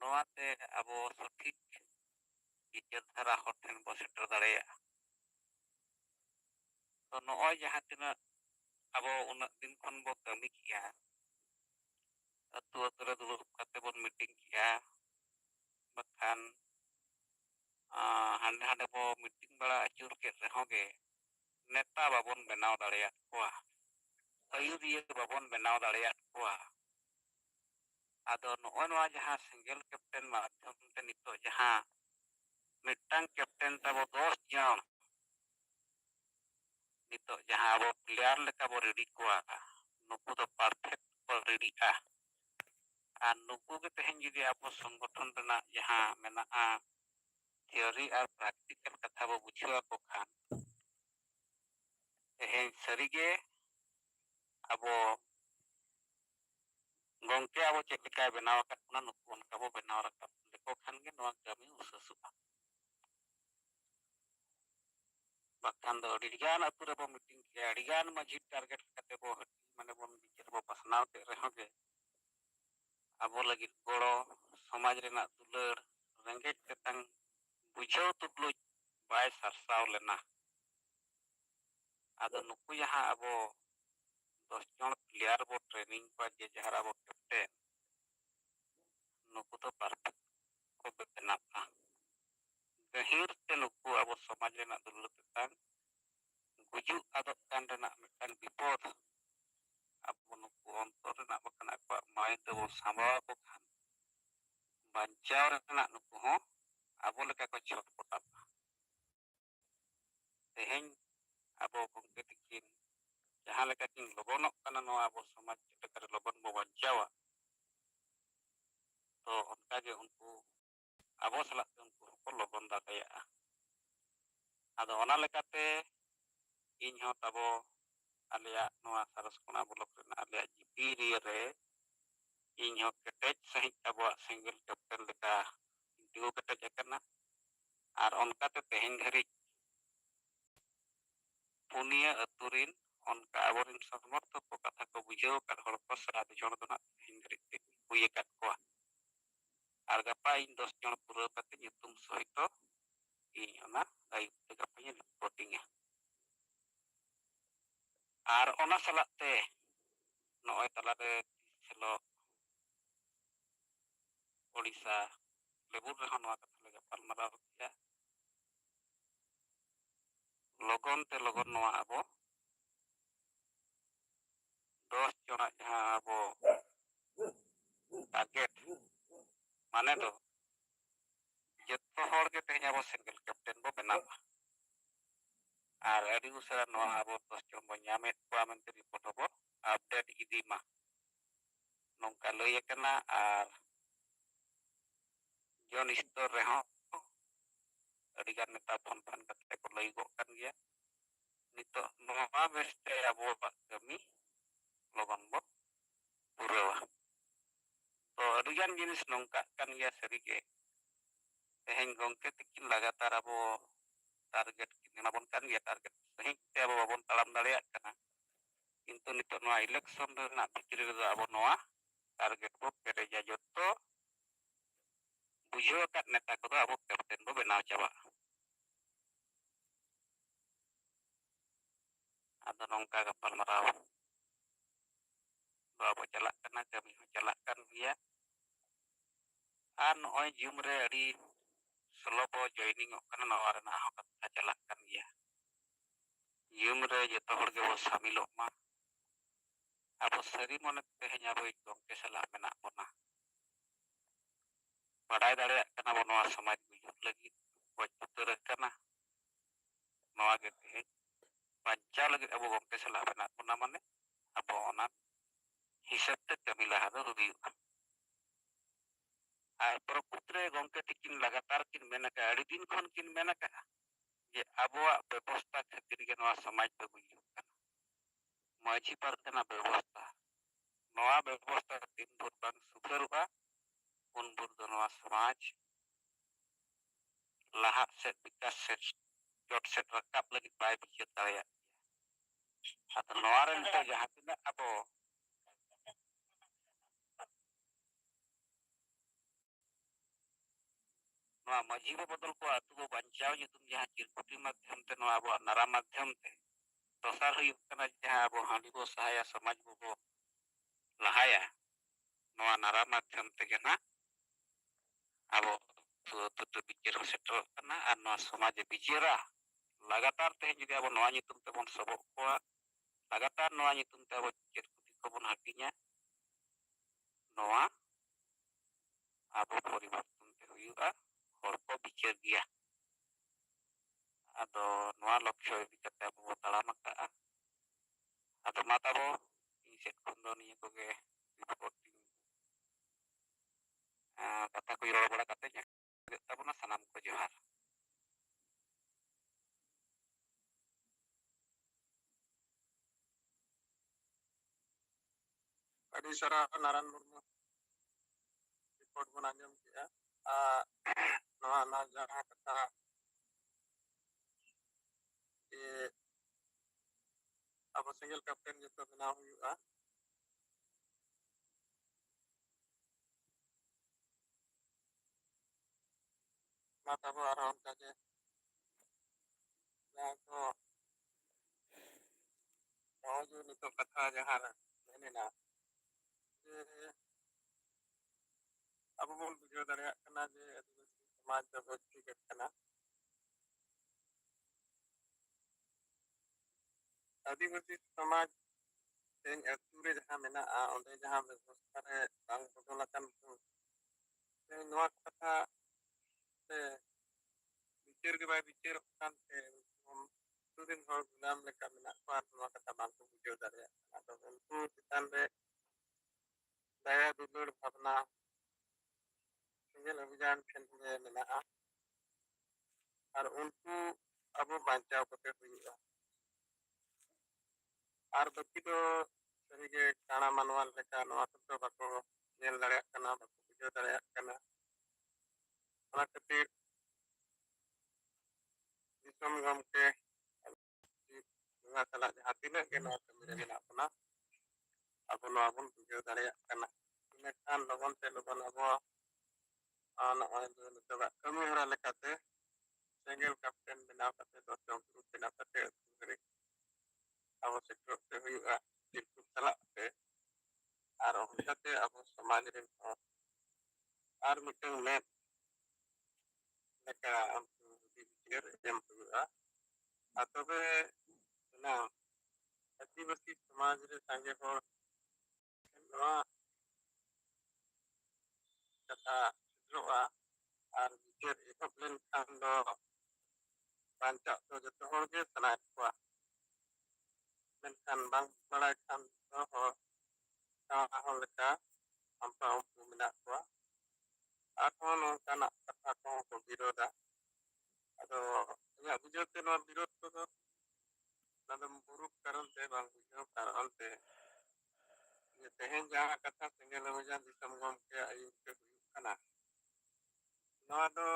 नोआते अबो सठिक इज्जत धारा होठन बो सेटर दाड़ेया तो नॉय जहां तिना अबो उन दिन खन बो कमी किया अतु अतु रे दुड़ुब काते बन मीटिंग किया बखान हांडे हांडे बो मीटिंग बड़ा अचूर के रहोगे नेता बाबन बनाव दाड़ेया कोआ अयुरिया बाबन बनाव दाड़ेया कोआ आदो नॉय नोआ जहां सिंगल कैप्टन माध्यम ते नितो जहां मिट्टांग कैप्टन तबो 10 जन नितो जहां अब प्लेयर लेका बो रेडी कोआ नुकु दो परफेक्ट बो रेडी आ और नुकु के तेहन जुदी अब संगठन रना जहां मेना थियोरी और प्रैक्टिकल कथा बो बुझवा को खान तेहन सरीगे अब गंके अब चेका बनाव का नुकु उनका बो बनाव रखा लेको खान के नोआ कमी उससुआ बखान दो अडिगान अतु रे बो मीटिंग के अडिगान माझी टारगेट कते बो माने बो बिचार बो पसनाव ते रहोगे अब लगी गड़ो समाज रेना दुलड़ रेंगेज तेतांग बुझाव तुटलो बाय सरसाव लेना आदो नुकु यहाँ अब 10 जन प्लेयर बो ट्रेनिंग पर जे जहार अब कैप्टन नुकु तो परफेक्ट को बेना गहिर ते नुकु अब समाज रेना दुलड़ तेतांग गुजु आदो कान रेना मिटान विपद अब नुकु अंतर रेना बकना को माइंड बो सामवा को खान बचाव रेना नुकु हो अब लेका को छटपटा तेहन अब गंके तकिन जहां लेका किन लोगनक कना नोआ अब समाज लेका लोगन बो बचावा तो उनका जे उनको अब सला उनको को लोगन दाया आदो ओना लेकाते इन हो तबो आलिया नोआ सरसकोना ब्लॉक रेना आलिया जीपी रे इन हो केटेज सही अब सिंगल कैप्टन लेका डिओ केटेज करना और उनका ते तेहन धरी पुनिया अतुरिन उनका आवरिन समर्थक को कथा को बुझाव कर हड़ को 7 जन दना तेहन धरी हुए काट को और गपा इन 10 जन पूरा कते नितुम सहित इन ओना आयुक्त ते गपा रिपोर्टिंग और ओना सलाते नॉय तला रे सेलो ओडिसा लेबुर रे नोआ कथा ले गपाल माराव किया लगन ते लगन नोआ अब 10 जना जहां अब टारगेट माने दो जत्तो हड़ के तेहन अब सिंगल कैप्टन बो बनावा और अडी उसरा नोआ अब 10 जन बो ᱧᱟᱢᱮ ᱠᱚᱣᱟ ᱢᱮᱱᱛᱮ रिपोर्ट बो अपडेट इदीमा नोंका लई एकना और जन स्तर रे हो अडी गान नेता फोन फोन कते को लई गो कान गया नितो नोआ बेस्ते अब कमी लगन बो पुरवा तो अडी गान जिनिस नोंका कान गया सरीगे तेहन गंके तकिन लगातार अब टारगेट किना बन कान गया टारगेट सही ते अब बाबन तड़ाम दाड़िया कना किंतु नितो नोआ इलेक्शन रेना भितरी रे अब नोआ टारगेट बो पेरेजा जत्तो बुझाव का नेता को अब कैप्टन बो बनाव चाबा आदो नोंका गपाल माराव बाबो चला कना कमी हो चला कान गया और नॉय जूम रे अड़ी स्लो बो जॉइनिंग कना नोआ रेना हो कथा चला कान गया ᱧᱩᱢ ᱨᱮ ᱡᱚᱛᱚ ᱦᱚᱲ ᱜᱮᱵᱚ ᱥᱟᱢᱤᱞᱚᱜ ᱢᱟ ᱟᱵᱚ ᱥᱟᱹᱨᱤ ᱢᱚᱱᱮ ᱛᱮᱦᱮᱧ ᱟᱵᱚ ᱜᱚᱢᱠᱮ ᱥᱟᱞᱟᱜ ᱢᱮᱱᱟᱜ ᱵᱚᱱᱟ ᱵᱟᱰᱟᱭ ᱫᱟᱲᱮᱭᱟᱜ ᱠᱟᱱᱟ ᱵᱚ ᱱᱚᱣᱟ ᱥᱚᱢᱟᱡᱽ ᱜᱩᱡᱩᱜ ᱞᱟᱹᱜᱤᱫ ᱜᱚᱡ ᱩᱛᱟᱹᱨ ᱟᱠᱟᱱᱟ ᱱᱚᱣᱟ ᱜᱮ ᱛᱮᱦᱮᱧ ᱵᱟᱧᱪᱟᱣ ᱞᱟᱹᱜᱤᱫ ᱟᱵᱚ ᱜᱚᱢᱠᱮ ᱥᱟᱞᱟᱜ ᱢᱮᱱᱟᱜ ᱵᱚᱱᱟ ᱢᱟᱱᱮ ᱟᱵᱚ ᱚᱱᱟ ᱦᱤᱥᱟᱹᱵ ᱛᱮ ᱠᱟᱹᱢᱤ ᱞᱟᱦᱟ ᱫᱚ ᱦᱩᱭᱩᱜᱼᱟ ᱟᱨ ᱯᱨᱚᱠᱨᱤᱛ ᱨᱮ ᱜᱚᱢᱠᱮ ᱛᱤᱠᱤᱱ ᱞᱟᱜᱟᱛᱟᱨ ᱠᱤᱱ ᱢᱮᱱ ᱟᱠᱟᱜᱼᱟ ᱟᱹᱰᱤ ᱫᱤᱱ ᱠᱷᱚᱱ ᱠᱤᱱ ᱢᱮᱱ ᱟᱠᱟᱜᱼᱟ ᱡᱮ ᱟᱵᱚᱣᱟᱜ ᱵᱮᱵᱚᱥᱛᱷᱟ ᱠᱷᱟᱹᱛᱤᱨ ᱜᱮ ᱱᱚᱣᱟ ᱥᱚᱢᱟᱡᱽ ᱫᱚ ᱜᱩᱡᱩᱜ ᱠᱟᱱᱟ ᱢᱟᱹᱡᱷᱤ ᱯᱟᱨᱜᱟᱱᱟ ᱵᱮᱵᱚᱥᱛᱷᱟ ᱱᱚᱣᱟ ᱵᱮᱵᱚᱥᱛᱷᱟ ᱛᱤᱱ ᱵᱷᱳᱨ ᱵᱟᱝ ᱥᱩᱫᱷᱟᱹᱨᱚᱜᱼᱟ उन बुद्ध नवा समाज लाहात सेट विकास सेट जट सेट रकाब लगी बाय बिचार दाया अतो नवा रे नितो जहां तिना अबो नवा मजी बदल को अतु को बचाव युतुम जहां चिरकुटी माध्यम ते नवा अबो नारा माध्यम ते दोसार हुयुक कना जहां अबो हांडी बो सहाया समाज बो लहाया नवा नारा माध्यम ते गना अबो तो बिचार सेटल कना और नवा समाज बिचारा लगातार ते जुदी अब नवा नितुम ते बन सबक को लगातार नवा नितुम ते अब चिरकुटी को बन हटिया नवा अब परिवर्तन ते हुयुगा हर को बिचार गया अदो नवा लक्ष्य इदि कते अब ताड़ाम का अदो माताबो इन सेट खन दो निया को गे रिपोर्टिंग कथा को रोड़ बड़ा कते nya तबना सनाम को जोहार ᱟᱹᱰᱤ ᱥᱟᱨᱦᱟᱣ ᱱᱟᱨᱟᱭᱚᱱ ᱢᱩᱨᱢᱩ ᱨᱤᱯᱳर्ट ᱵᱚᱱ ᱟᱸᱡᱚᱢ ᱠᱮᱜᱼᱟ ᱱᱚᱣᱟ ᱡᱟᱦᱟᱸ ᱠᱟᱛᱷᱟ ᱡᱮ ᱟᱵᱚ ᱥᱮᱸᱜᱮᱞ ᱠᱟᱯᱴᱮᱱ ᱡᱚᱛᱚ ᱵᱮᱱᱟᱣ ᱦᱩᱭᱩᱜᱼᱟ ᱢᱟ ᱛᱟᱵᱚ ᱟᱨᱦᱚᱸ ᱚᱱᱠᱟᱜᱮ ᱡᱟᱦᱟᱸ ᱠᱚ ᱱᱚᱜᱼᱚᱭ ᱡᱮ ᱱᱤᱛᱚᱜ ᱠᱟᱛᱷᱟ ᱡᱟᱦᱟᱸ ᱢᱮᱱᱮᱱᱟ ᱡᱮ ᱟᱵᱚ ᱵᱚᱱ ᱵᱩᱡᱷᱟᱹᱣ ᱫᱟᱲᱮᱭᱟᱜ ᱠᱟᱱᱟ ᱡᱮ ᱟᱹᱫᱤᱵᱟᱹᱥᱤ ᱥᱚᱢᱟᱡᱽ ᱫᱚ ᱵᱟᱹᱲᱛᱤ ᱜᱮ ᱠᱟᱱᱟ आदिवासी समाज तेज अतु रे जहां मेना ओंदे जहां व्यवस्था रे बांग बदल अकन ते नोआ कथा से बिचार के बाय बिचार कान ते हम सुदिन हर गुलाम लेका मेना को आर नोआ कथा बांग को बुझाव दारे आदो उनको चितान रे दया दुलड़ भावना सेंगेल अभियान ठेन रे मेना और उनको अब बांचाव कते हुआ और बाकी तो सही के काना मानवा लेका नोआ तो बाको नेल दाड़ेया कना बाको बुझाव दाड़ेया कना ओना खातिर दिसम गमके नोआ सला जहां तिना के नोआ कमी रे मेना अपना अब नोआ बन बुझाव दाड़ेया कना इना खान लगन ते लगन अब नोआ जो नितोगा कमी हरा लेकाते सेंगेल कैप्टन बनाव कते दो ग्रुप बनाव कते घरे अब सेक्टर ते हुआ चिरकुट चला ते और उनकाते अब समाज रे और मिटन में लेका बिचार एम हुआ तबे ना आदिवासी समाज रे संगे हर नोआ कथा सेटरोआ और बिचार एहब लेन खान दो बांचा तो जतो हर गे सनाय कोआ मेनखान बांग बड़ाय खान दो हर हर लेका हमपा उनको मिना कोआ आठों नोंकाना कथा को विरोधा अदो या बुझते नो विरोध को दो नदम बुरुक कारण ते बांग बुझाव कारण ते ये तेहेन जहां कथा सेंगेल अभियान दिसम गम के आयुक्त के हुयुक कना नोआ दो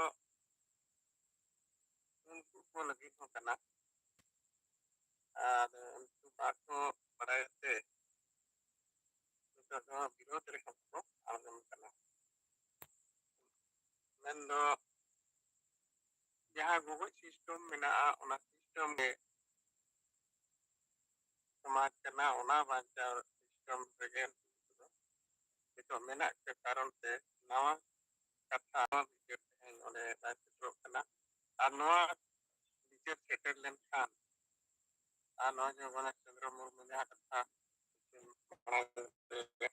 उनको को लगी हो कना और उनको बाको बड़ायते तो नोआ विरोध रे हमको आगम कना men do जहां गूगल सिस्टम मेना ओना सिस्टम के समाज कना ओना बांचा सिस्टम रे तो मेना के कारण से नवा कथा बिचार तेहेन ओने बाय सेटरो कना और नवा बिचार सेटल लेन खान ᱟᱨ ᱱᱚᱣᱟ ᱡᱮ ᱜᱚᱱᱮᱥ ᱪᱚᱱᱫᱨᱚ ᱢᱩᱨᱢᱩ ᱡᱟᱦᱟᱸ ᱠᱟᱛᱷᱟ ᱢᱟᱲᱟᱝ ᱨᱮ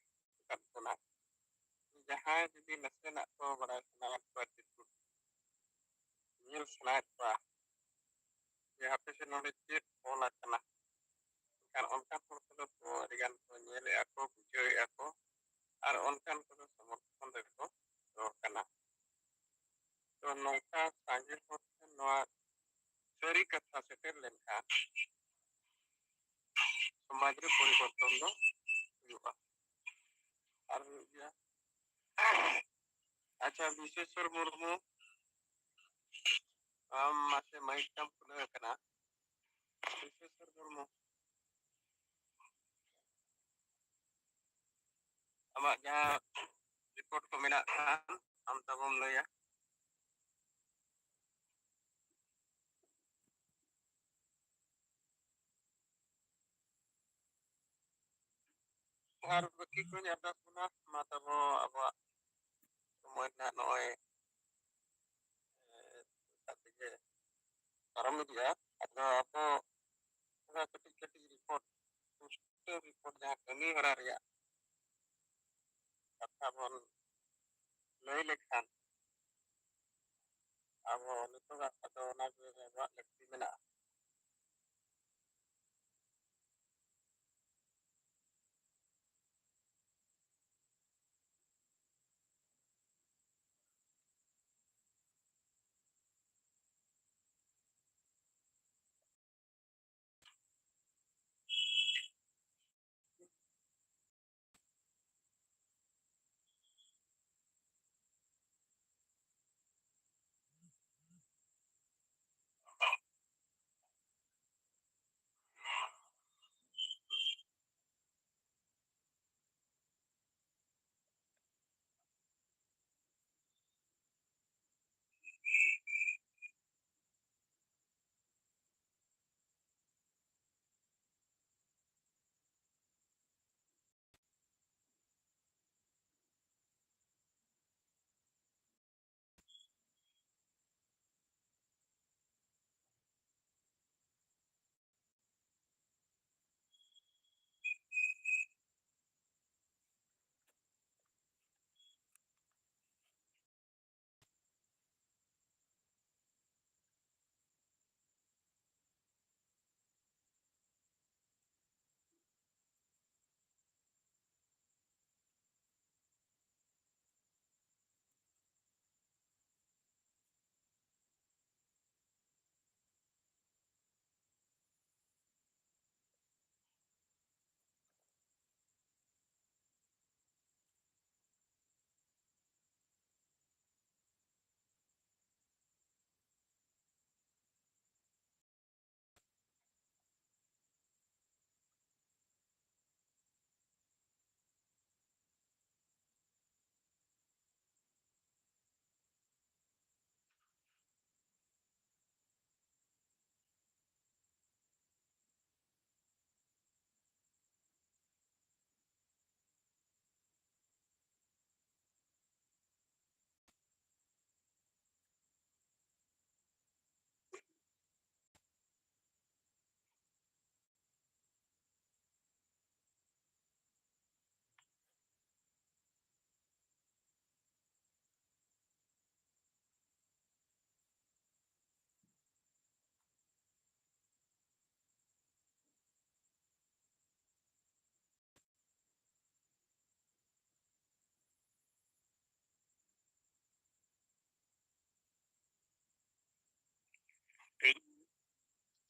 ᱠᱟᱛ ᱵᱚᱱᱟ ᱡᱟᱦᱟᱸᱭ ᱡᱩᱫᱤ ᱱᱟᱥᱮᱱᱟᱜ ᱠᱚ ᱵᱟᱲᱟᱭ ᱥᱟᱱᱟᱭᱮᱫ ᱠᱚᱣᱟ ᱧᱮᱞ ᱥᱟᱱᱟᱭᱮᱫ ᱠᱚᱣᱟ ᱡᱮ ᱦᱟᱯᱮ ᱥᱮ ᱱᱚᱰᱮ ᱪᱮᱫ ᱚᱞ ᱟᱠᱟᱱᱟ ᱮᱱᱠᱷᱟᱱ ᱚᱱᱠᱟᱱ ᱦᱚᱲ ᱠᱚᱫᱚ ᱠᱚ ᱟᱹᱰᱤᱜᱟᱱ ᱠᱚ ᱧᱮᱞᱮᱫᱼᱟ ᱠᱚ ᱵᱩᱡᱷᱟᱹᱣᱮᱫᱼᱟ ᱠᱚ ᱟᱨ ᱚᱱᱠᱟᱱ ᱠᱚᱫᱚ ᱥᱚᱢᱚᱨᱛᱷᱚᱱ ᱨᱮᱠᱚ ᱨᱚᱲ ᱠᱟᱱᱟ ᱛᱚ ᱱᱚᱝᱠᱟ ᱥᱟᱸᱜᱮ ᱦᱚᱲ ᱴᱷᱮᱱ ᱱᱚᱣᱟ ᱥᱟᱹᱨᱤ ᱠᱟᱛᱷᱟ ᱥᱮᱴᱮᱨ ᱞᱮᱱᱠᱷᱟᱱ ᱥᱚᱢᱟᱡᱽ ᱨᱮ ᱯᱚᱨᱤᱵᱚᱨᱛᱚᱱ ᱫᱚ ᱦᱩᱭᱩᱜᱼᱟ ᱟᱨ ᱦᱩᱭᱩᱜ ᱜᱮᱭᱟ ᱟᱪᱪᱷᱟ ᱵᱤᱥᱮᱥᱥᱚᱨ ᱢᱩᱨᱢᱩ ᱟᱢ ᱢᱟᱥᱮ ᱢᱟᱭᱤᱠ ᱛᱟᱢ ᱠᱷᱩᱞᱟᱹᱣ ᱟᱠᱟᱱᱟ ᱵᱤᱥᱮᱥᱥᱚᱨ ᱢᱩᱨᱢᱩ ᱟᱢᱟᱜ ᱡᱟᱦᱟᱸ ᱨᱤᱯᱳর্ট ᱠᱚ ᱢᱮᱱᱟᱜ ᱠᱷᱟᱱ ᱟᱢ ᱛᱟᱵᱚᱢ ᱞᱟᱹᱭᱟ ᱟᱨ ᱵᱟᱹᱠᱤ ᱠᱚᱧ ᱟᱨᱫᱟᱥ ᱵᱚᱱᱟ ᱢᱟ ᱛᱟᱵᱚ ᱟᱵᱚᱣᱟᱜ ᱥᱚᱢᱚᱭ ᱨᱮᱱᱟᱜ ᱱᱚᱜᱼᱚᱭ ᱛᱮᱜᱮ ᱯᱟᱨᱚᱢ ᱤᱫᱤᱜᱼᱟ ᱟᱫᱚ ᱟᱵᱚ ᱚᱱᱟ ᱠᱟᱹᱴᱤᱡ ᱠᱟᱹᱴᱤᱡ ᱨᱤᱯᱳর্ᱴ ᱯᱩᱥᱴᱟᱹᱣ ᱨᱤᱯᱳর্ᱴ ᱡᱟᱦᱟᱸ ᱠᱟᱹᱢᱤ ᱦᱚᱨᱟ ᱨᱮᱭᱟᱜ ᱠᱟᱛᱷᱟ ᱵᱚᱱ ᱞᱟᱹᱭ ᱞᱮᱠᱷᱟᱱ ᱟᱵᱚ ᱱᱤᱛᱚᱜᱟᱜ ᱟᱫᱚ ᱚᱱᱟᱜᱮ ᱟᱵᱚᱣᱟᱜ ᱞᱟᱹᱠᱛᱤ ᱢᱮᱱᱟᱜᱼᱟ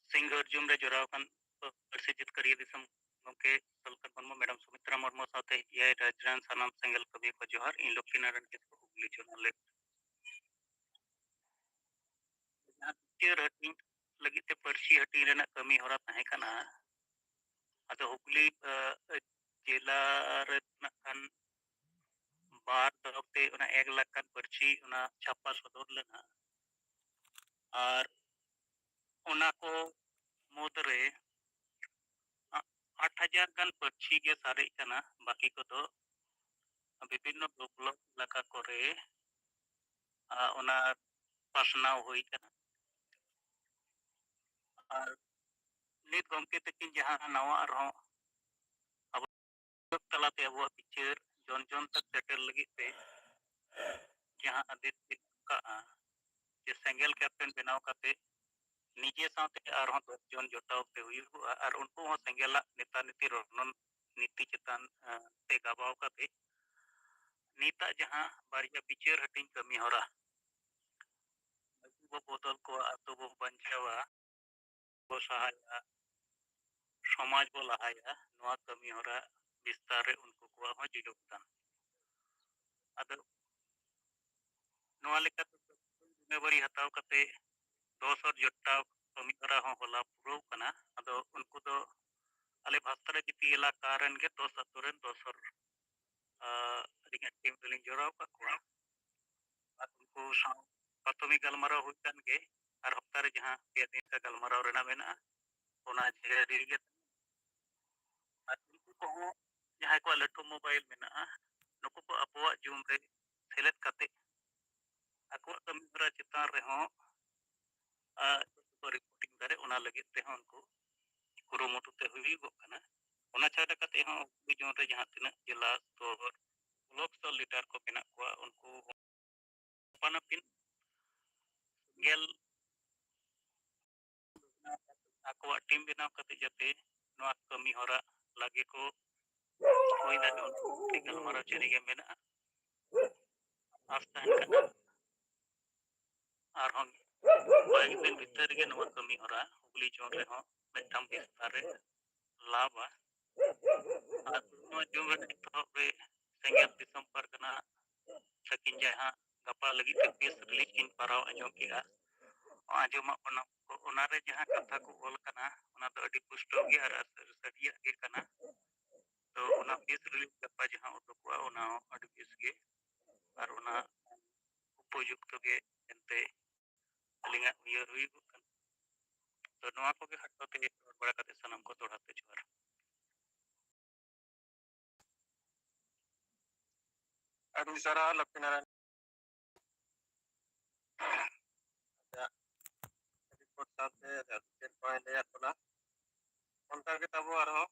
सिंगर जूम रे जोराव kan ᱯᱟᱹᱨᱥᱤ ᱡᱤᱛᱠᱟᱹᱨᱤᱭᱟᱹ ᱫᱤᱥᱚᱢ ᱜᱚᱢᱠᱮ ᱥᱟᱞᱠᱷᱟᱱ ᱢᱩᱨᱢᱩ ᱢᱮᱰᱟᱢ ᱥᱩᱢᱤᱛᱨᱟ ᱢᱩᱨᱢᱩ ᱥᱟᱶᱛᱮ ᱮᱭᱟᱭ ᱨᱟᱡᱽᱨᱮᱱ ᱥᱟᱱᱟᱢ ᱥᱮᱸᱜᱮᱞ ᱠᱟᱹᱢᱤ ᱠᱚ ᱡᱚᱦᱟᱨ ᱤᱧ ᱞᱚᱠᱠᱷᱤᱱᱟᱨᱟᱭᱚᱱ ᱠᱤᱥᱠᱩ ᱦᱩᱜᱽᱞᱤ ᱡᱚᱱᱟ ᱞᱮ ᱪᱮᱫ ᱦᱟᱹᱴᱤᱧ ᱞᱟᱹᱜᱤᱫ ᱛᱮ ᱯᱟᱹᱨᱥᱤ ᱦᱟᱹᱴᱤᱧ ᱨᱮᱱᱟᱜ ᱠᱟᱹᱢᱤ ᱦᱚᱨᱟ ᱛᱟᱦᱮᱸ ᱠᱟᱱᱟ ᱟᱫᱚ ᱦᱩᱜᱽᱞᱤ ᱡᱮᱞᱟ ᱨᱮ ᱠᱷᱟᱱ ᱵᱟᱨ ᱛᱚᱨᱚᱯ ᱛᱮ ᱚᱱᱟ 1 ᱞᱟᱠᱷ ᱜᱟᱱ ᱯᱟᱹᱨᱥᱤ ᱚᱱᱟ ᱪᱷᱟᱯᱟ ᱥᱚᱫᱚᱨ ᱞᱮᱱᱟ ᱟᱨ ᱚᱱᱟ ᱠᱚ ᱢᱩᱫᱽᱨᱮ 8,000 gan ᱯᱟᱹᱨᱥᱤ ᱜᱮ ᱥᱟᱨᱮᱡ ᱠᱟᱱᱟ ᱵᱟᱹᱠᱤ ᱠᱚᱫᱚ ᱵᱤᱵᱷᱤᱱᱱᱚ ᱵᱞᱚᱠ ᱮᱞᱟᱠᱟ ᱠᱚᱨᱮ ᱚᱱᱟ ᱯᱟᱥᱱᱟᱣ ᱦᱩᱭ ᱠᱟᱱᱟ ᱟᱨ ᱱᱤᱛ ᱜᱚᱢᱠᱮ ᱛᱟᱹᱠᱤᱱ ᱡᱟᱦᱟᱸ ᱱᱟᱣᱟ ᱟᱨᱦᱚᱸ ᱟᱵᱚ ᱛᱟᱞᱟᱛᱮ ᱟᱵᱚᱣᱟᱜ ᱵᱤᱪᱟᱹᱨ ᱡᱚᱱ ᱡᱚᱱ ᱛक ᱥᱮᱴᱮᱨ ᱞᱟᱹᱜᱤᱫ ᱛᱮ ᱡᱟᱦᱟᱸ ᱟᱫᱮᱥ ᱠᱤᱱ ᱠᱟᱜᱼᱟ ᱡᱮ ᱥᱮᱸᱜᱮᱞ ᱠᱮᱯᱴᱮᱱ ᱵᱮᱱᱟᱣ ᱠᱟᱛᱮ ᱱᱤᱡᱮ ᱥᱟᱶᱛᱮ ᱟᱨᱦᱚᱸ 10 ᱡᱚᱱ ᱡᱚᱴᱟᱣ ᱛᱮ ᱦᱩᱭᱩᱜᱼᱟ ᱟᱨ ᱩᱱᱠᱩ ᱦᱚᱸ ᱥᱮᱸᱜᱮᱞᱟᱜ ᱱᱮᱛᱟ ᱱᱤᱛᱤ ᱨᱚᱱᱚᱱ ᱱᱤᱛᱤ ᱪᱮᱛᱟᱱ ᱛᱮ ᱜᱟᱵᱟᱣ ᱠᱟᱛᱮ ᱱᱤᱛᱟᱜ ᱡᱟᱦᱟᱸ ᱵᱟᱨᱭᱟ ᱵᱤᱪᱟᱹᱨ ᱦᱟᱹᱴᱤᱧ ᱠᱟᱹᱢᱤ ᱦᱚᱨᱟ ᱵᱚ ᱵᱚᱫᱚᱞ ᱠᱚᱣᱟ ᱟᱛᱳ ᱵᱚ ᱵᱟᱧᱪᱟᱣᱟ ᱵᱚ ᱥᱟᱦᱟᱭᱟ ᱥᱚᱢᱟᱡ ᱵᱚ ᱞᱟᱦᱟᱭᱟ ᱱᱚᱣᱟ ᱠᱟᱹᱢᱤ ᱦᱚᱨᱟ ᱵᱤᱥᱛᱟᱨ ᱨᱮ ᱩᱱᱠᱩ ᱠᱚᱣᱟᱜ ᱦᱚᱸ ᱡᱳᱜᱫᱟᱱ ᱟᱫᱚ ᱱᱚᱣᱟ ᱞᱮᱠᱟᱛᱮ ᱡᱤᱢᱮᱵᱟᱨᱤ ᱦᱟᱛᱟᱣ ᱠᱟᱛᱮ 10 ᱦᱚᱲ ᱡᱚᱴᱟᱣ ᱠᱟᱹᱢᱤ ᱦᱚᱨᱟ ᱦᱚᱸ ᱦᱚᱞᱟ ᱯᱩᱨᱟᱹᱣ ᱠᱟᱱᱟ ᱟᱫᱚ ᱩᱱᱠᱩ ᱫᱚ ᱟᱞᱮ ᱵᱷᱟᱥᱛᱨᱟ ᱡᱤᱯᱤ ᱮᱞᱟᱠᱟ ᱨᱮᱱ ᱜᱮ 10 ᱟᱛᱳ ᱨᱮᱱ 10 ᱦᱚᱲ ᱟᱹᱞᱤᱧᱟᱜ ᱴᱤᱢ ᱨᱮᱞᱤᱧ ᱡᱚᱲᱟᱣ ᱟᱠᱟᱫ ᱠᱚᱣᱟ ᱟᱨ ᱩᱱᱠᱩ ᱥᱟᱶ ᱯᱨᱟᱛᱷᱚᱢᱤᱠ ᱜᱟᱞᱢᱟᱨᱟᱣ ᱦᱩᱭ ᱠᱟᱱ ᱜᱮ ᱟᱨ ᱦᱚᱯᱛᱟ ᱨᱮ ᱡᱟᱦᱟᱸ 2 ᱫᱤᱱ ᱜᱟᱞᱢᱟᱨᱟᱣ ᱨᱮᱱᱟᱜ ᱢᱮᱱᱟᱜᱼᱟ ᱚᱱᱟ ᱡᱷᱮᱲᱮ ᱜᱮ ᱟᱨ ᱩᱱᱠᱩ ᱠᱚᱦᱚᱸ ᱡᱟᱦᱟᱸᱭ ᱠᱚᱣᱟᱜ ᱞᱟᱹᱴᱩ ᱢᱳᱵᱟᱭᱤᱞ ᱢᱮᱱᱟᱜᱼᱟ ᱱᱩᱠᱩ ᱠᱚ ᱟᱵᱚᱣᱟᱜ ᱡᱩᱢ ᱨᱮ ᱥᱮᱞᱮᱫ ᱠᱟᱛᱮ ᱟᱠᱚᱣᱟᱜ ᱠᱟᱹᱢᱤ ᱦᱚᱨᱟ ᱪᱮᱛᱟᱱ ᱨᱮᱦᱚᱸ ᱨᱤᱯᱳর্টিং ᱫᱟᱲᱮ ᱚᱱᱟ ᱞᱟᱹᱜᱤᱫ ᱛᱮᱦᱚᱸ ᱩᱱᱠᱩ ᱠᱩᱨᱩᱢᱩᱴᱩ ᱛᱮ ᱦᱩᱭᱩᱜᱚᱜ ᱠᱟᱱᱟ ᱚᱱᱟ ᱪᱷᱟᱰᱟ ᱠᱟᱛᱮ ᱦᱚᱸ ᱡᱚᱱ ᱨᱮ ᱡᱟᱦᱟᱸ ᱛᱤᱱᱟᱹᱜ ᱡᱮᱞᱟ ᱥᱛᱚᱨ ᱵᱞᱚᱠ ᱥᱛᱚᱨ ᱞᱤᱰᱟᱨ ᱠᱚ ᱢᱮᱱᱟᱜ ᱠᱚᱣᱟ ᱩᱱᱠᱩ ᱟᱯᱟᱱ ᱟᱹᱯᱤᱱ ᱜᱮᱞ ᱟᱠᱚᱣᱟᱜ ᱴᱤᱢ ᱵᱮᱱᱟᱣ ᱠᱟᱛᱮ ᱡᱟᱛᱮ ᱱᱚᱣᱟ ᱠᱟᱹᱢᱤ ᱦᱚᱨᱟ ᱞᱟᱜᱮ ᱠᱚ ᱦᱩᱭ ᱫᱟᱲᱮᱭᱟᱜᱼᱟ ᱜᱟᱞᱢᱟᱨᱟᱣ ᱪᱮᱫ ᱢᱮᱱᱟᱜᱼᱟ ᱟᱥ ᱛᱟᱦᱮᱱ ᱠᱟᱱᱟ ᱟᱨᱦᱚᱸ ᱠᱚᱭᱮᱠ ᱫᱤᱱ ᱵᱷᱤᱛᱟᱹᱨ ᱨᱮᱜᱮ ᱱᱚᱣᱟ ᱠᱟᱹᱢᱤ ᱦᱚᱨᱟ ᱦᱩᱜᱽᱞᱤ ᱡᱳᱱ ᱨᱮᱦᱚᱸ ᱢᱤᱫᱴᱟᱝ ᱵᱤᱥᱛᱟᱨ ᱨᱮ ᱞᱟᱵᱟ ᱟᱨ ᱱᱚᱣᱟ ᱡᱩᱢ ᱨᱮ ᱮᱛᱚᱦᱚᱵ ᱨᱮ ᱥᱮᱸᱜᱮᱞ ᱫᱤᱥᱚᱢ ᱯᱟᱨᱜᱟᱱᱟ ᱛᱟᱹᱠᱤᱱ ᱡᱟᱦᱟᱸ ᱜᱟᱯᱟ ᱞᱟᱹᱜᱤᱫ ᱛᱮ ᱯᱨᱮᱥ ᱨᱤᱞᱤᱡ ᱠᱤᱱ ᱯᱟᱨᱟᱣ ᱟᱸᱡᱚᱢ ᱠᱮᱜᱼᱟ ᱟᱸᱡᱚᱢᱟᱜ ᱚᱱᱟᱨᱮ ᱡᱟᱦᱟᱸ ᱠᱟᱛᱷᱟ ᱠᱚ ᱚᱞ ᱠᱟᱱᱟ ᱚᱱᱟ ᱫᱚ ᱟᱹᱰᱤ ᱯᱩᱥᱴᱟᱹᱣ ᱜᱮ ᱟᱨ ᱥᱟᱹᱨᱤᱭᱟᱜ ᱜᱮ ᱠᱟᱱᱟ ᱛᱚ ᱚᱱᱟ ᱯᱨᱮᱥ ᱨᱤᱞᱤᱡ ᱜᱟᱯᱟ ᱡᱟᱦᱟᱸ ᱩᱰᱩᱠᱚᱜᱼᱟ ᱚᱱᱟ ᱦᱚᱸ ᱟᱹᱰᱤ ᱵᱮᱥ ᱜᱮ ᱟᱨ ᱚᱱᱟ ᱩᱯᱚᱡᱩᱠᱛᱚ ᱜᱮ ᱮᱱᱛᱮ ᱟᱹᱞᱤᱧᱟᱜ ᱩᱭᱦᱟᱹᱨ ᱦᱩᱭᱩᱜᱚᱜ ᱠᱟᱱᱟ ᱛᱚ ᱱᱚᱣᱟ ᱠᱚᱜᱮ ᱦᱟᱴᱚ ᱛᱮᱜᱮ ᱨᱚᱲ ᱵᱟᱲᱟ ᱠᱟᱛᱮ ᱥᱟᱱᱟᱢ ᱠᱚ ᱫᱚᱲᱦᱟ ᱛᱮ ᱡᱚᱦᱟᱨ aduh sarah lebih naran ya report saate ya check point ya pula onta kita bu arho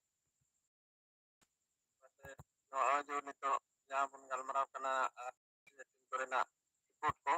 mate no ajo nito ya bun galmarao kana korena report ko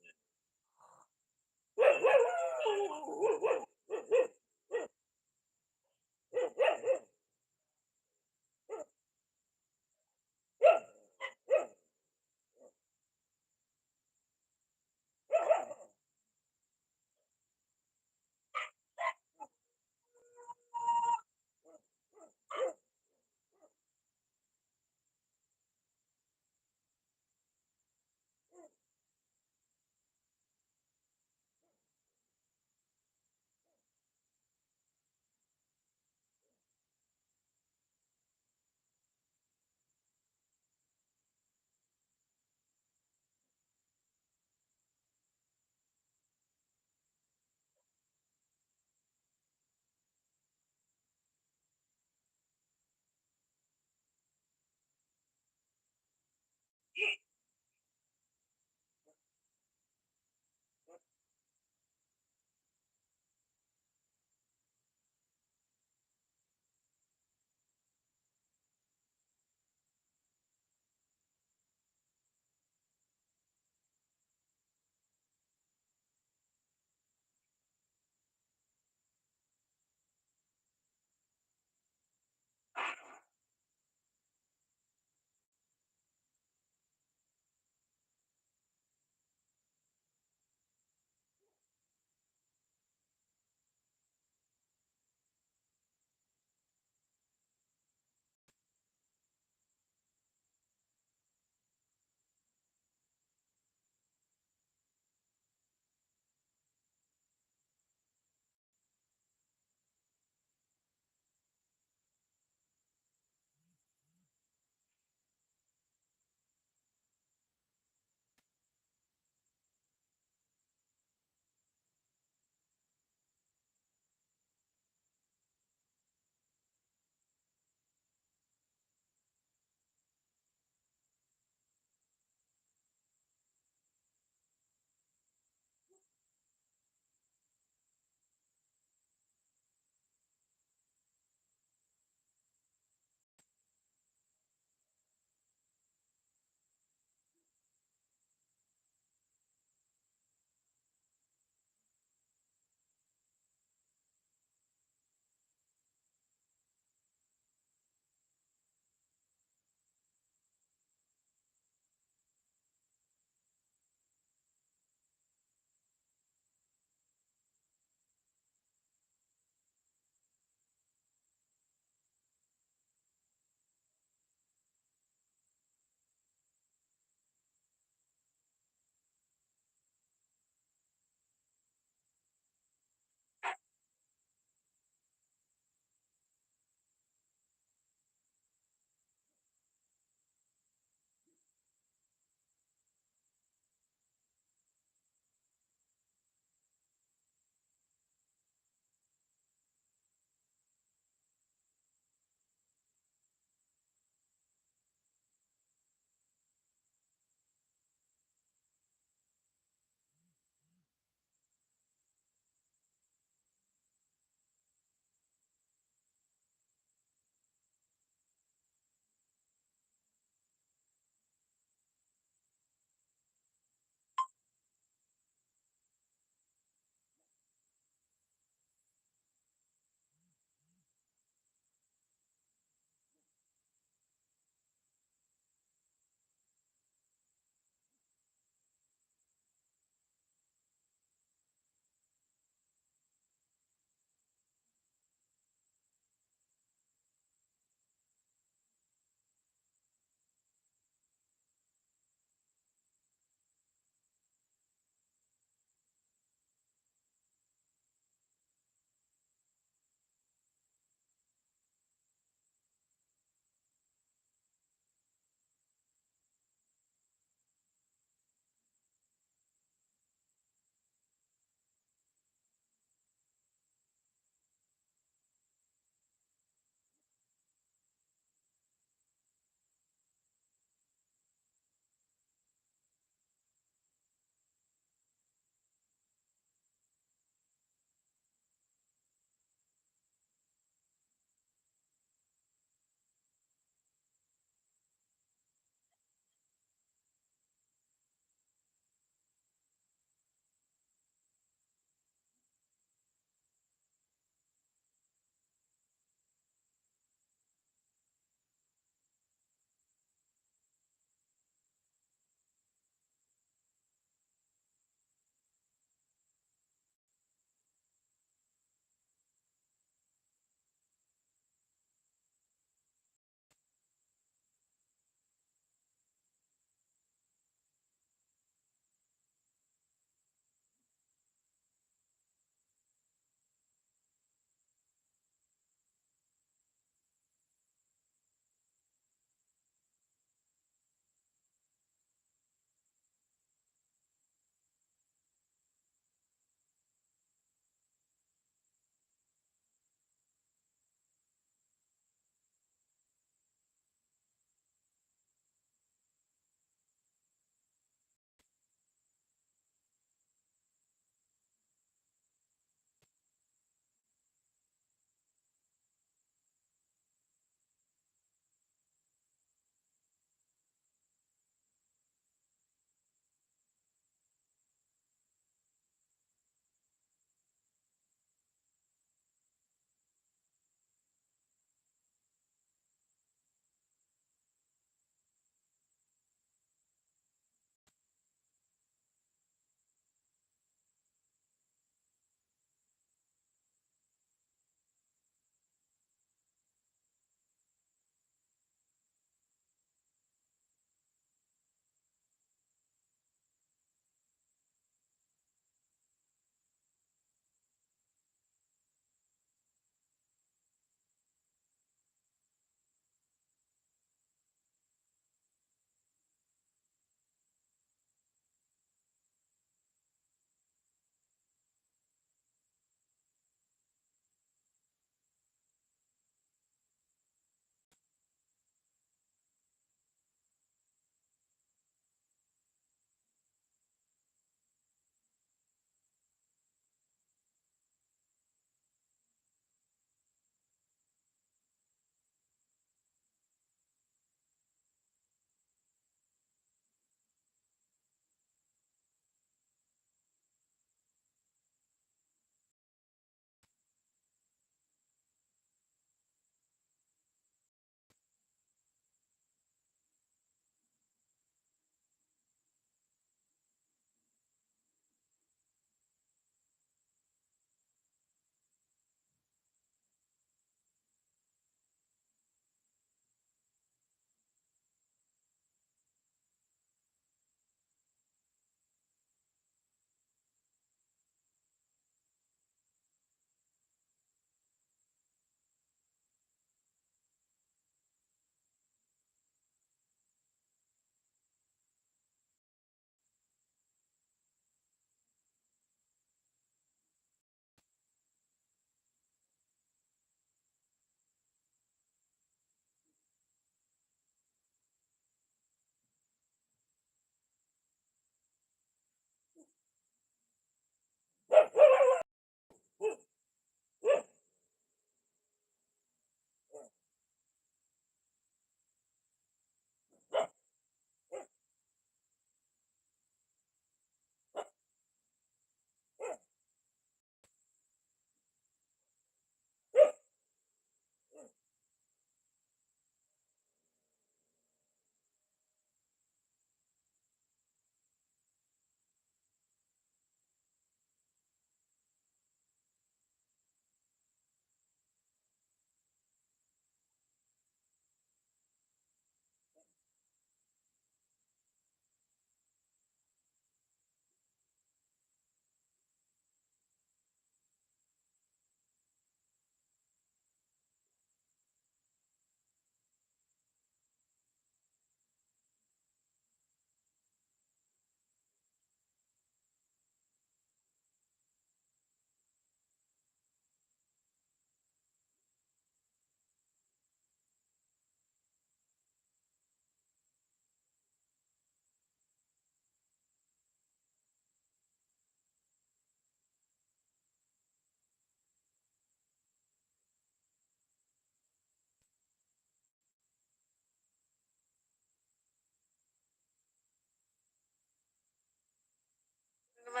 No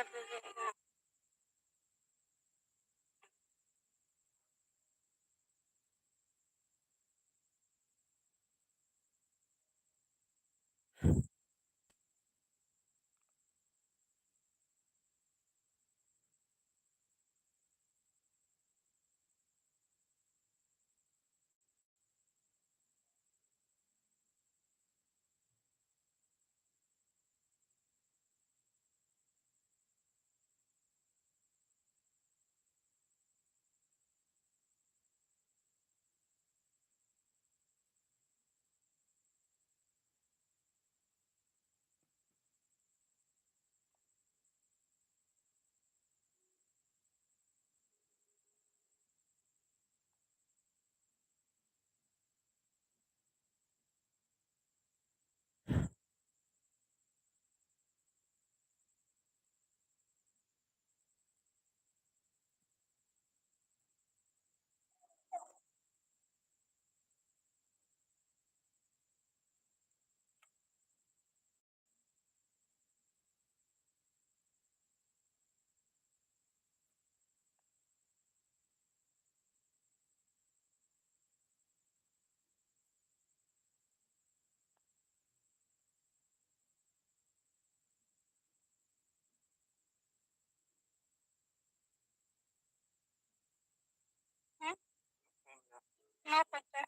pasa.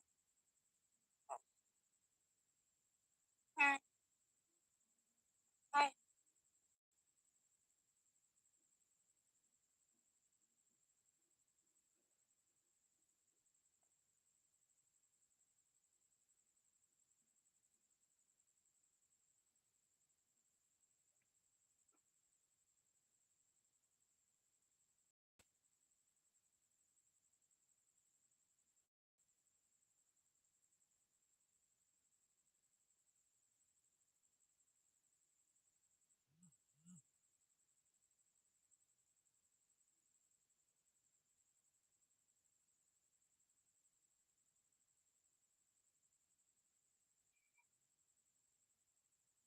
Hmm. Ay.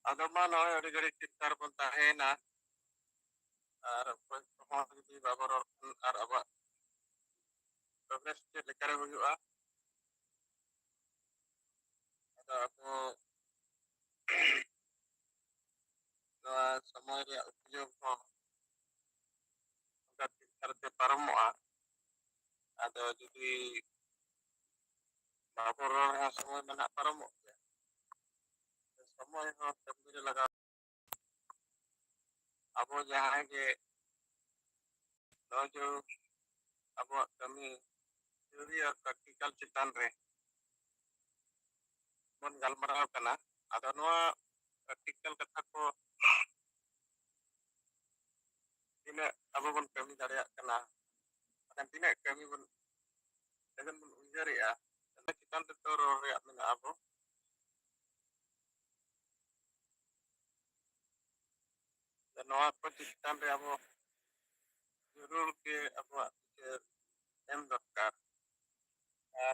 Ada mana ada gari kita bertahan ar pohon di babor ar aba progress lekare hujuga ada aku samay re upyog ko karte paramoa ada judi babor ha samay mana paramo samay ha kami laga abo jahan ge no jo abo kami theory और practical चितान रे mon galmarao kana ada noa practical kata ko tina abo bon kami dareyak kana akan tina kami bon dengan bon unjari ya karena kita tetap reyak mena abo dan noa ko chitan re abo jurul ke abo em dokar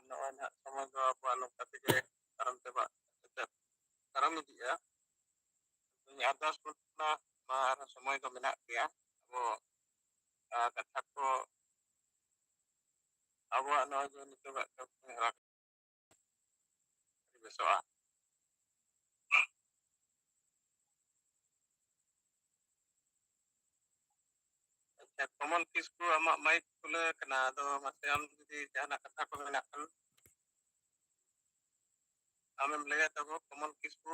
noa na sama do abo anu katike karam teba tetap karam dia ini atas puna ma semua itu menak ya abo kata ko abo noa jo ni coba ke pengrak besok common case ko amak mic kula kena do masih am jadi jana kata ko menak amem lihat abo common case ko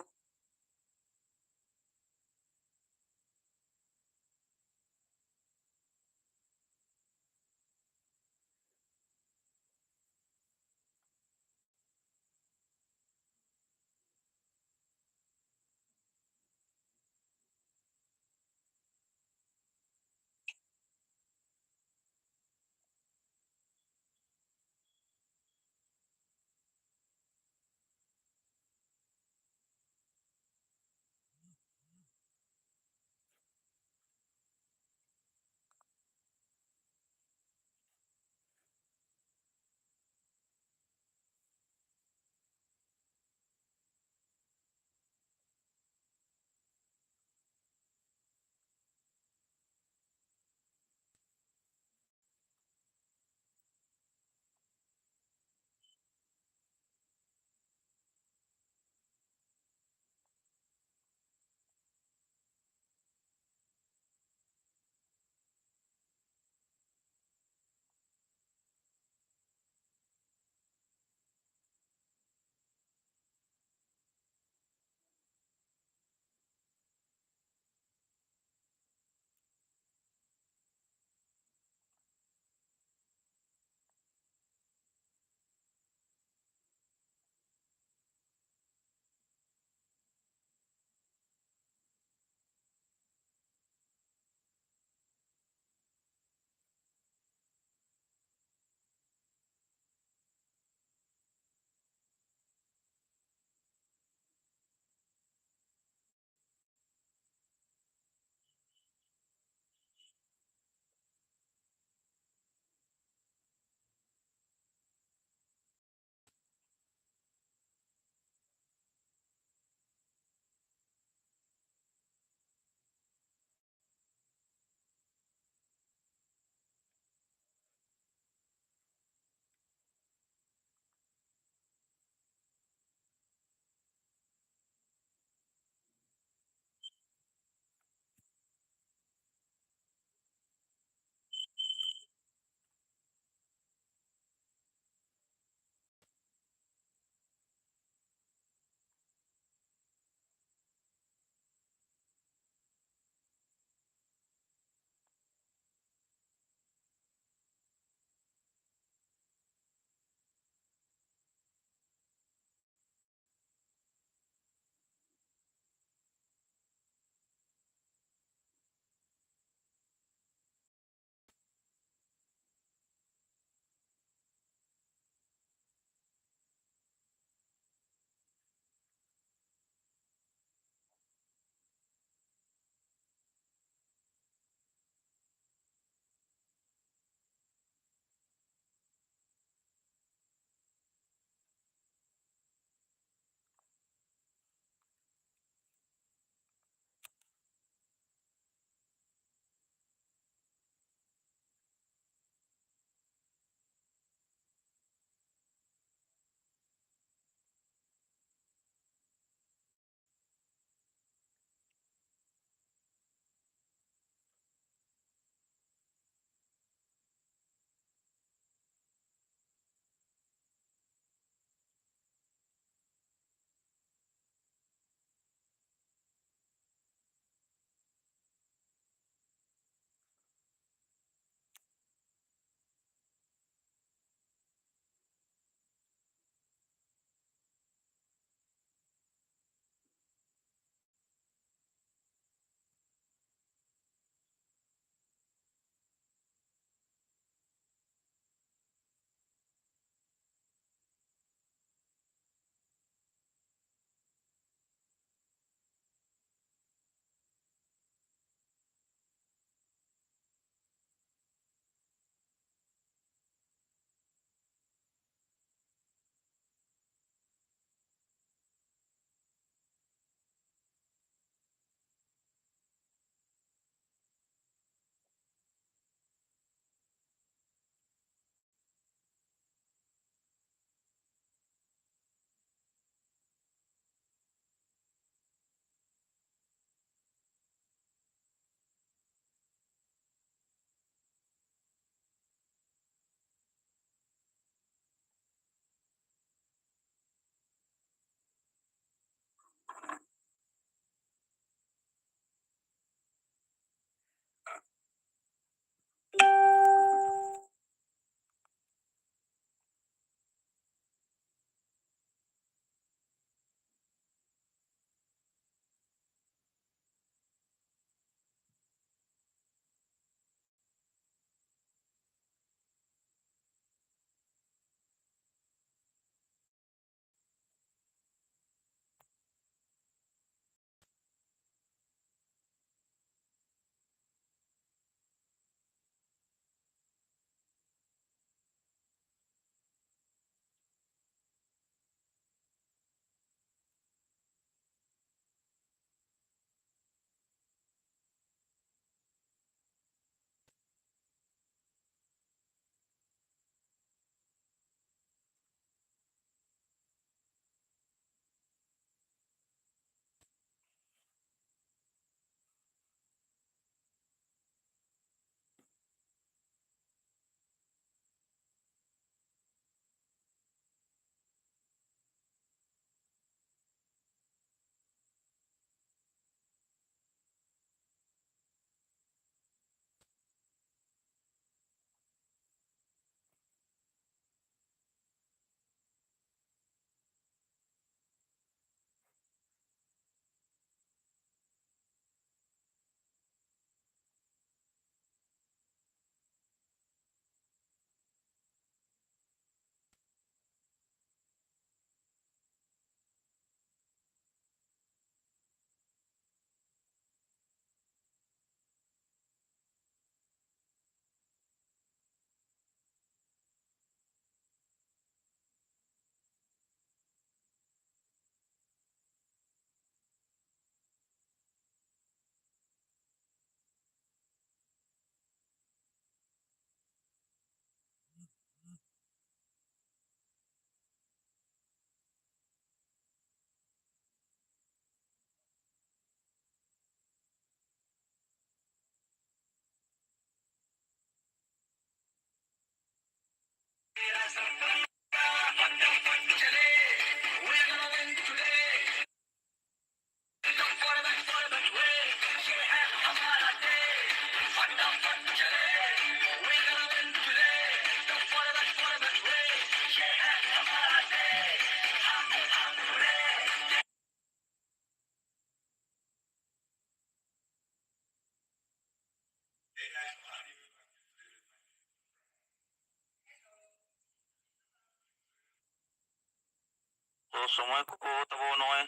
तो समय को तब नॉय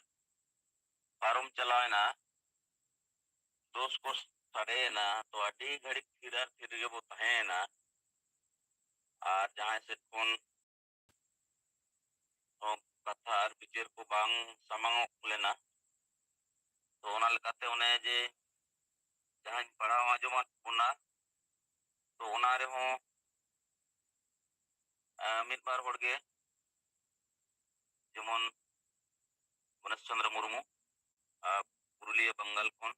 पारम चलाएना दोस्त को साढ़े ना तो अड़ी घड़ी थिर थिर वो तहेना और जहाँ से कौन तो कथा और पिक्चर को बांग समांग लेना तो ओना लगाते उन्हें जे जहाँ बड़ा आजमान पुना तो ओना रे हो मिड बार होड़ गए जेमन गणेश चंद्र मुर्मू पुरुलिया बंगाल खन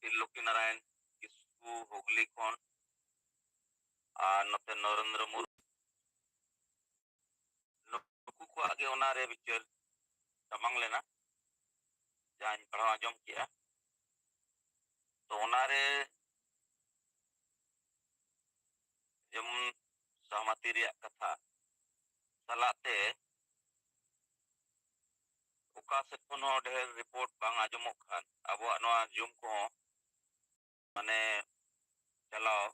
त्रिलोकी नारायण किस्कू हुगली खन और नते नरेंद्र मुर्मू नुकु को आगे ओना रे पिक्चर समांग लेना जहाँ बड़ा आजम किया तो ओना रे जेमन सहमति रिया कथा सलाते उका से कोनो ढेर रिपोर्ट बांग आजमोग खान अबो नवा जूम को माने चलाओ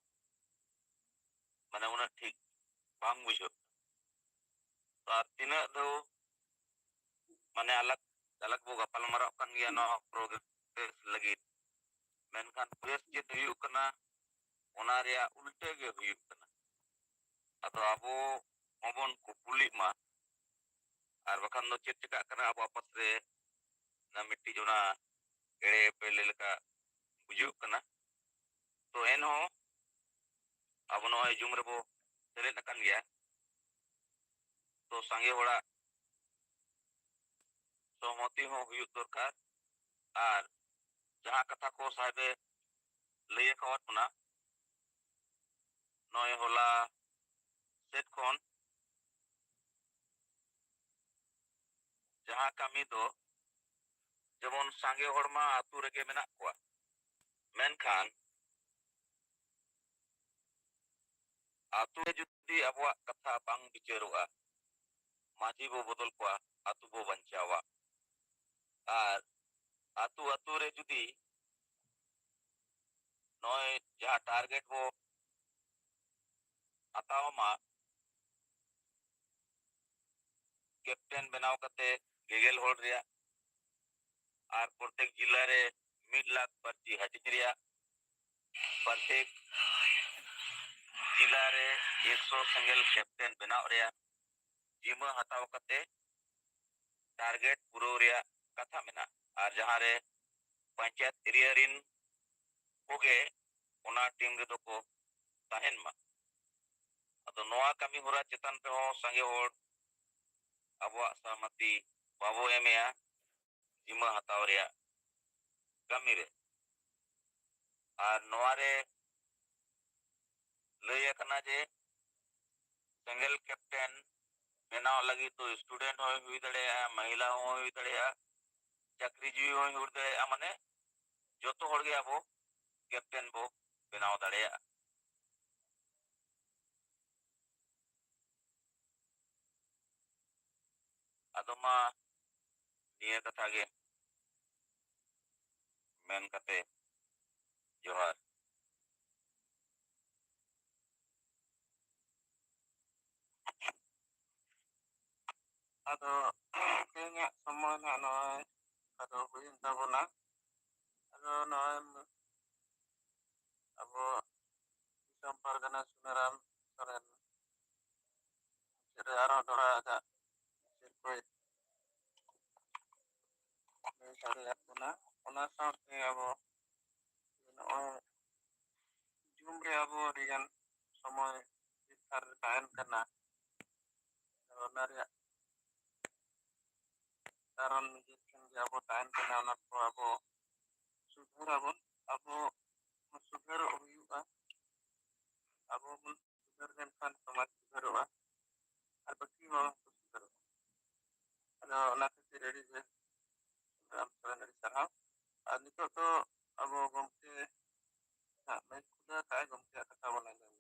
माने उना ठीक बांग बुझो तो तीना दो माने अलग अलग बो गपल मराव kan गया नो प्रोग्रेस लगी मेनखान प्रेस चेत हुयु कना ओना रिया उल्टे गे हुयु कना अतो अबो मोबन को पुली मा और बखान दो चेत चिका कना अबो आपस रे ना मिट्टी जोना एड़े पेले लेका बुझु कना तो एन हो अब नो जुम रे बो सेले नकन गया तो संगे होड़ा सहमति हो हुयु दरकार और जहाँ कथा को साहेबे लय खवत ना नय होला सेट खन जहाँ कमी दो जेमन सांगे होड़मा आतु रेगे मेना कोआ मेनखान आतु रे जुदी अबवा कथा बांग बिचारोआ माझी बो बदल कोआ आतु बो बंचावा और आतु आतु रे जुदी नय जहाँ टारगेट बो हतावमा कैप्टन बनाव कते गेगेल होड़ रिया और प्रत्येक जिला रे 1 लाख पर्ची हाजिर रिया प्रत्येक जिला रे 100 सिंगल कैप्टन बनाव रिया जिमा हताव कते टारगेट पूरा रिया कथा मेना और जहाँ रे पंचायत एरिया रिन होगे ओना टीम रे को ताहेन मा अतो नोआ कमी होरा चेतन पे हो संगे होड़ अबवा सहमति बाबो एमेया जिमा हताव रिया कमी रे और नोआ रे लय कना जे सिंगल कैप्टन बनाव लगी तो स्टूडेंट हो हुई दड़ेया महिला हो हुई दड़ेया चाकरी जीवी हो हुई दड़ेया माने जोतो होड़ गया वो कैप्टन बो बनाव दड़ेया अदमा निया कथा गे मेन कते जोहार अदो केंगा समय ना नय अदो हुइन तबना अदो नय अबो दिसम परगना सुनाराम सोरेन सेरे आरो दोड़ा आगा सिरकोय ने सारे अपना ओना साथे अबो नय जूम रे अबो रिगन समय बिथार ताहेन कना ओना रे कारण निजेन जे अबो ताहेन कना ओना को अबो सुधर अबो सुधर हुयुआ अबो सुधर लेनखान समाज सुधरवा और बाकी हॉ सुधरवा अदा ओना खातिर रेडी जे राम चरण रे साहा और नितो तो अब गमके हाँ मैं खुदा काय गमके कथा बोला जाऊंगा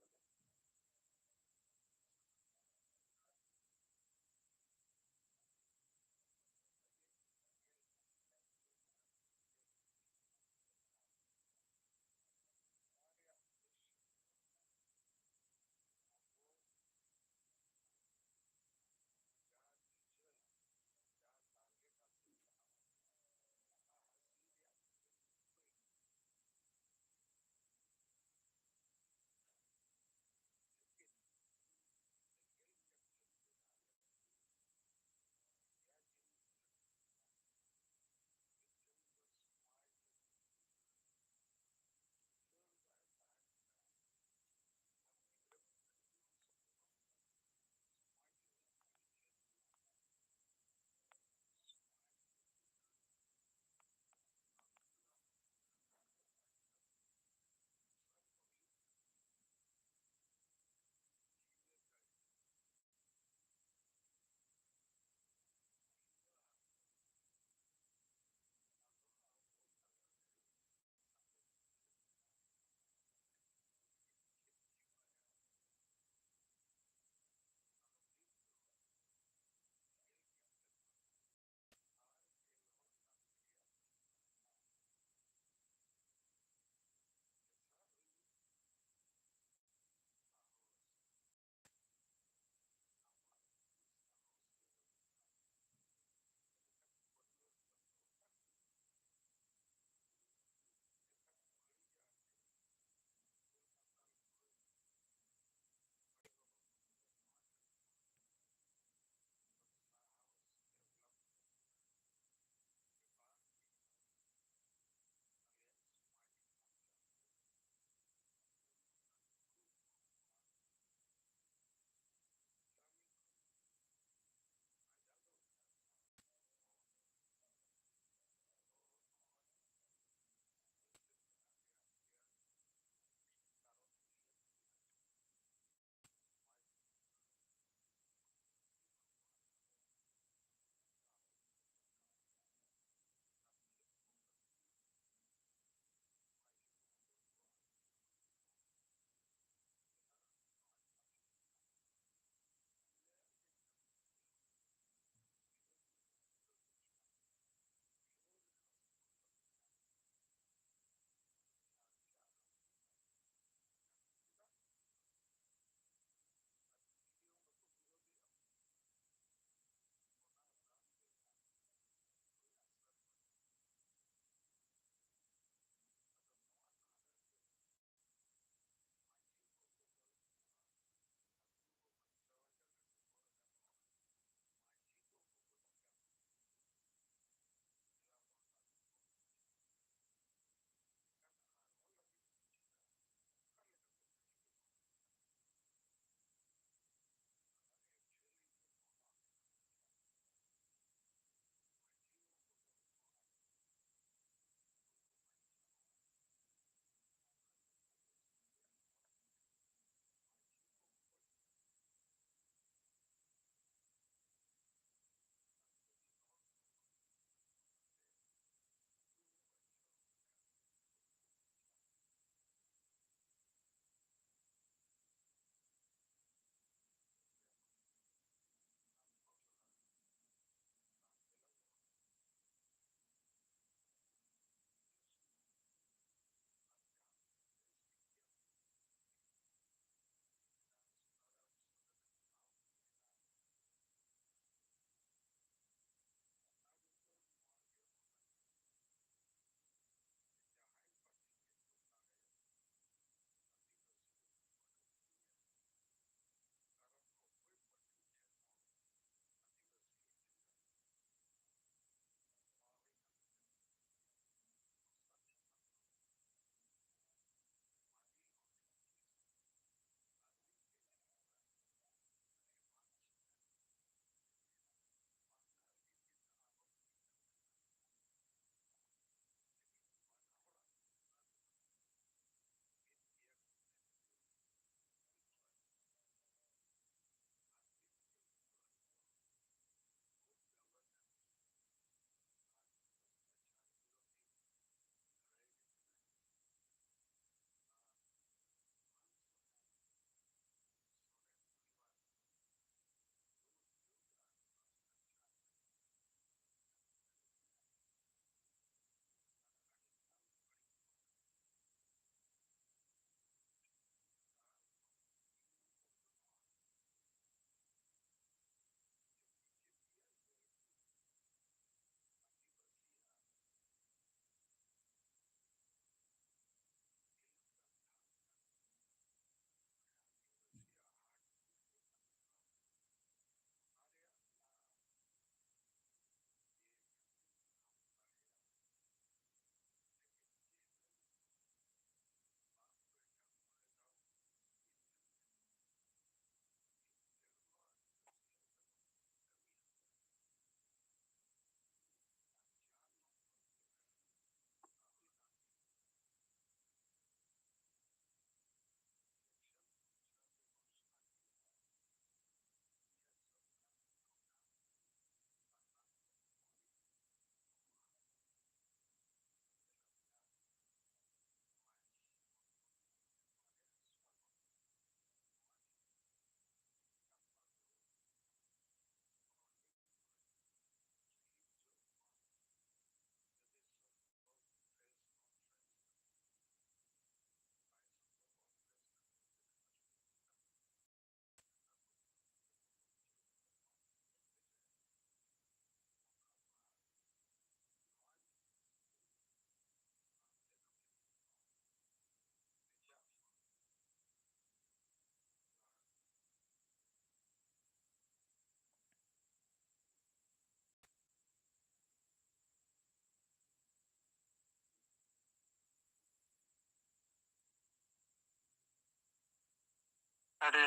ᱟᱹᱰᱤ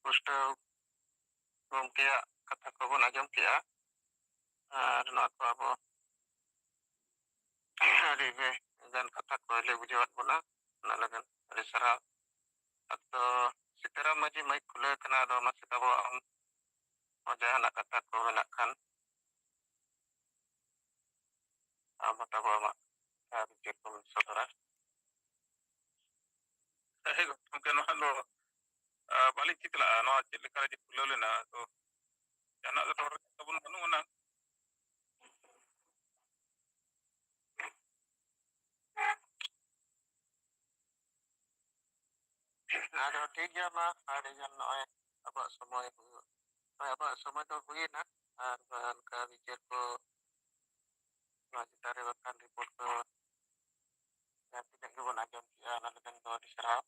ᱯᱩᱥᱴᱟᱹᱣ ᱜᱚᱢᱠᱮᱭᱟᱜ ᱠᱟᱛᱷᱟ ᱠᱚᱵᱚᱱ ᱟᱸᱡᱚᱢ ᱠᱮᱜᱼᱟ ᱟᱨ ᱱᱚᱣᱟ ᱠᱚ ᱟᱵᱚ ᱟᱹᱰᱤ ᱜᱟᱱ ᱠᱟᱛᱷᱟ ᱠᱚ ᱞᱟᱹᱭ ᱵᱩᱡᱷᱟᱹᱣᱟᱫ ᱵᱚᱱᱟ ᱚᱱᱟ ᱞᱟᱹᱜᱤᱫ ᱟᱹᱰᱤ ᱥᱟᱨᱦᱟᱣ ᱟᱫᱚ ᱥᱤᱛᱟᱨᱟᱢ ᱢᱟᱹᱡᱷᱤ ᱢᱟᱹᱭᱤᱠ ᱠᱷᱩᱞᱟᱹᱣ ᱠᱟᱱᱟ ᱟᱫᱚ ᱢᱟᱥᱮ ᱟᱵᱚᱣᱟᱜ ᱡᱟᱦᱟᱱᱟᱜ ᱠᱟᱛᱷᱟ ᱠᱚ ᱢᱮᱱᱟᱜ ᱠᱷᱟᱱ ᱟᱢ ᱛᱟᱵᱚ ᱟᱢᱟᱜ ᱵᱤᱪᱟᱹᱨ ᱠᱚᱢ ᱥᱚᱫᱚᱨᱟ ᱜᱚᱢᱠᱮ ᱱᱚᱣᱟ ᱫᱚ ᱵᱟᱹᱞᱤᱧ ᱴᱷᱤᱠᱞᱟᱜᱼᱟ ᱱᱚᱣᱟ ᱪᱮᱫ ᱞᱮᱠᱟ ᱡᱮ ᱠᱷᱩᱞᱟᱹᱣ ᱞᱮᱱᱟ ᱛᱚ ᱡᱟᱦᱟᱱᱟᱜ ᱫᱚ ᱨᱚᱲ ᱛᱟᱵᱚᱱ ᱵᱟᱹᱱᱩᱜ ᱟᱱᱟ ᱟᱫᱚ ᱴᱷᱤक ᱜᱮᱭᱟ ᱢᱟ ᱟᱹᱰᱤ ᱜᱟᱱ ᱱᱚᱜᱼᱚᱭ ᱟᱵᱚᱣᱟᱜ ᱥᱚᱢᱚᱭ ᱟᱵᱚᱣᱟᱜ ᱥᱚᱢᱚᱭ ᱫᱚ ᱦᱩᱭᱮᱱᱟ ᱟᱨ ᱚᱱᱠᱟ ᱵᱤᱪᱟᱹᱨ ᱠᱚ ᱱᱚᱣᱟ ᱪᱮᱛᱟᱱ ᱨᱮ ᱵᱟᱠᱷᱟᱱ ᱨᱤᱯᱳর্ট ᱠᱚ ᱡᱟᱦᱟᱸ ᱛᱤᱱᱟᱹᱜ ᱜᱮᱵᱚᱱ ᱟᱸᱡᱚᱢ ᱠᱮᱜᱼᱟ ᱚᱱᱟ ᱞᱟᱹᱜᱤᱫ ᱫᱚ ᱟᱹᱰᱤ ᱥᱟᱨᱦᱟᱣ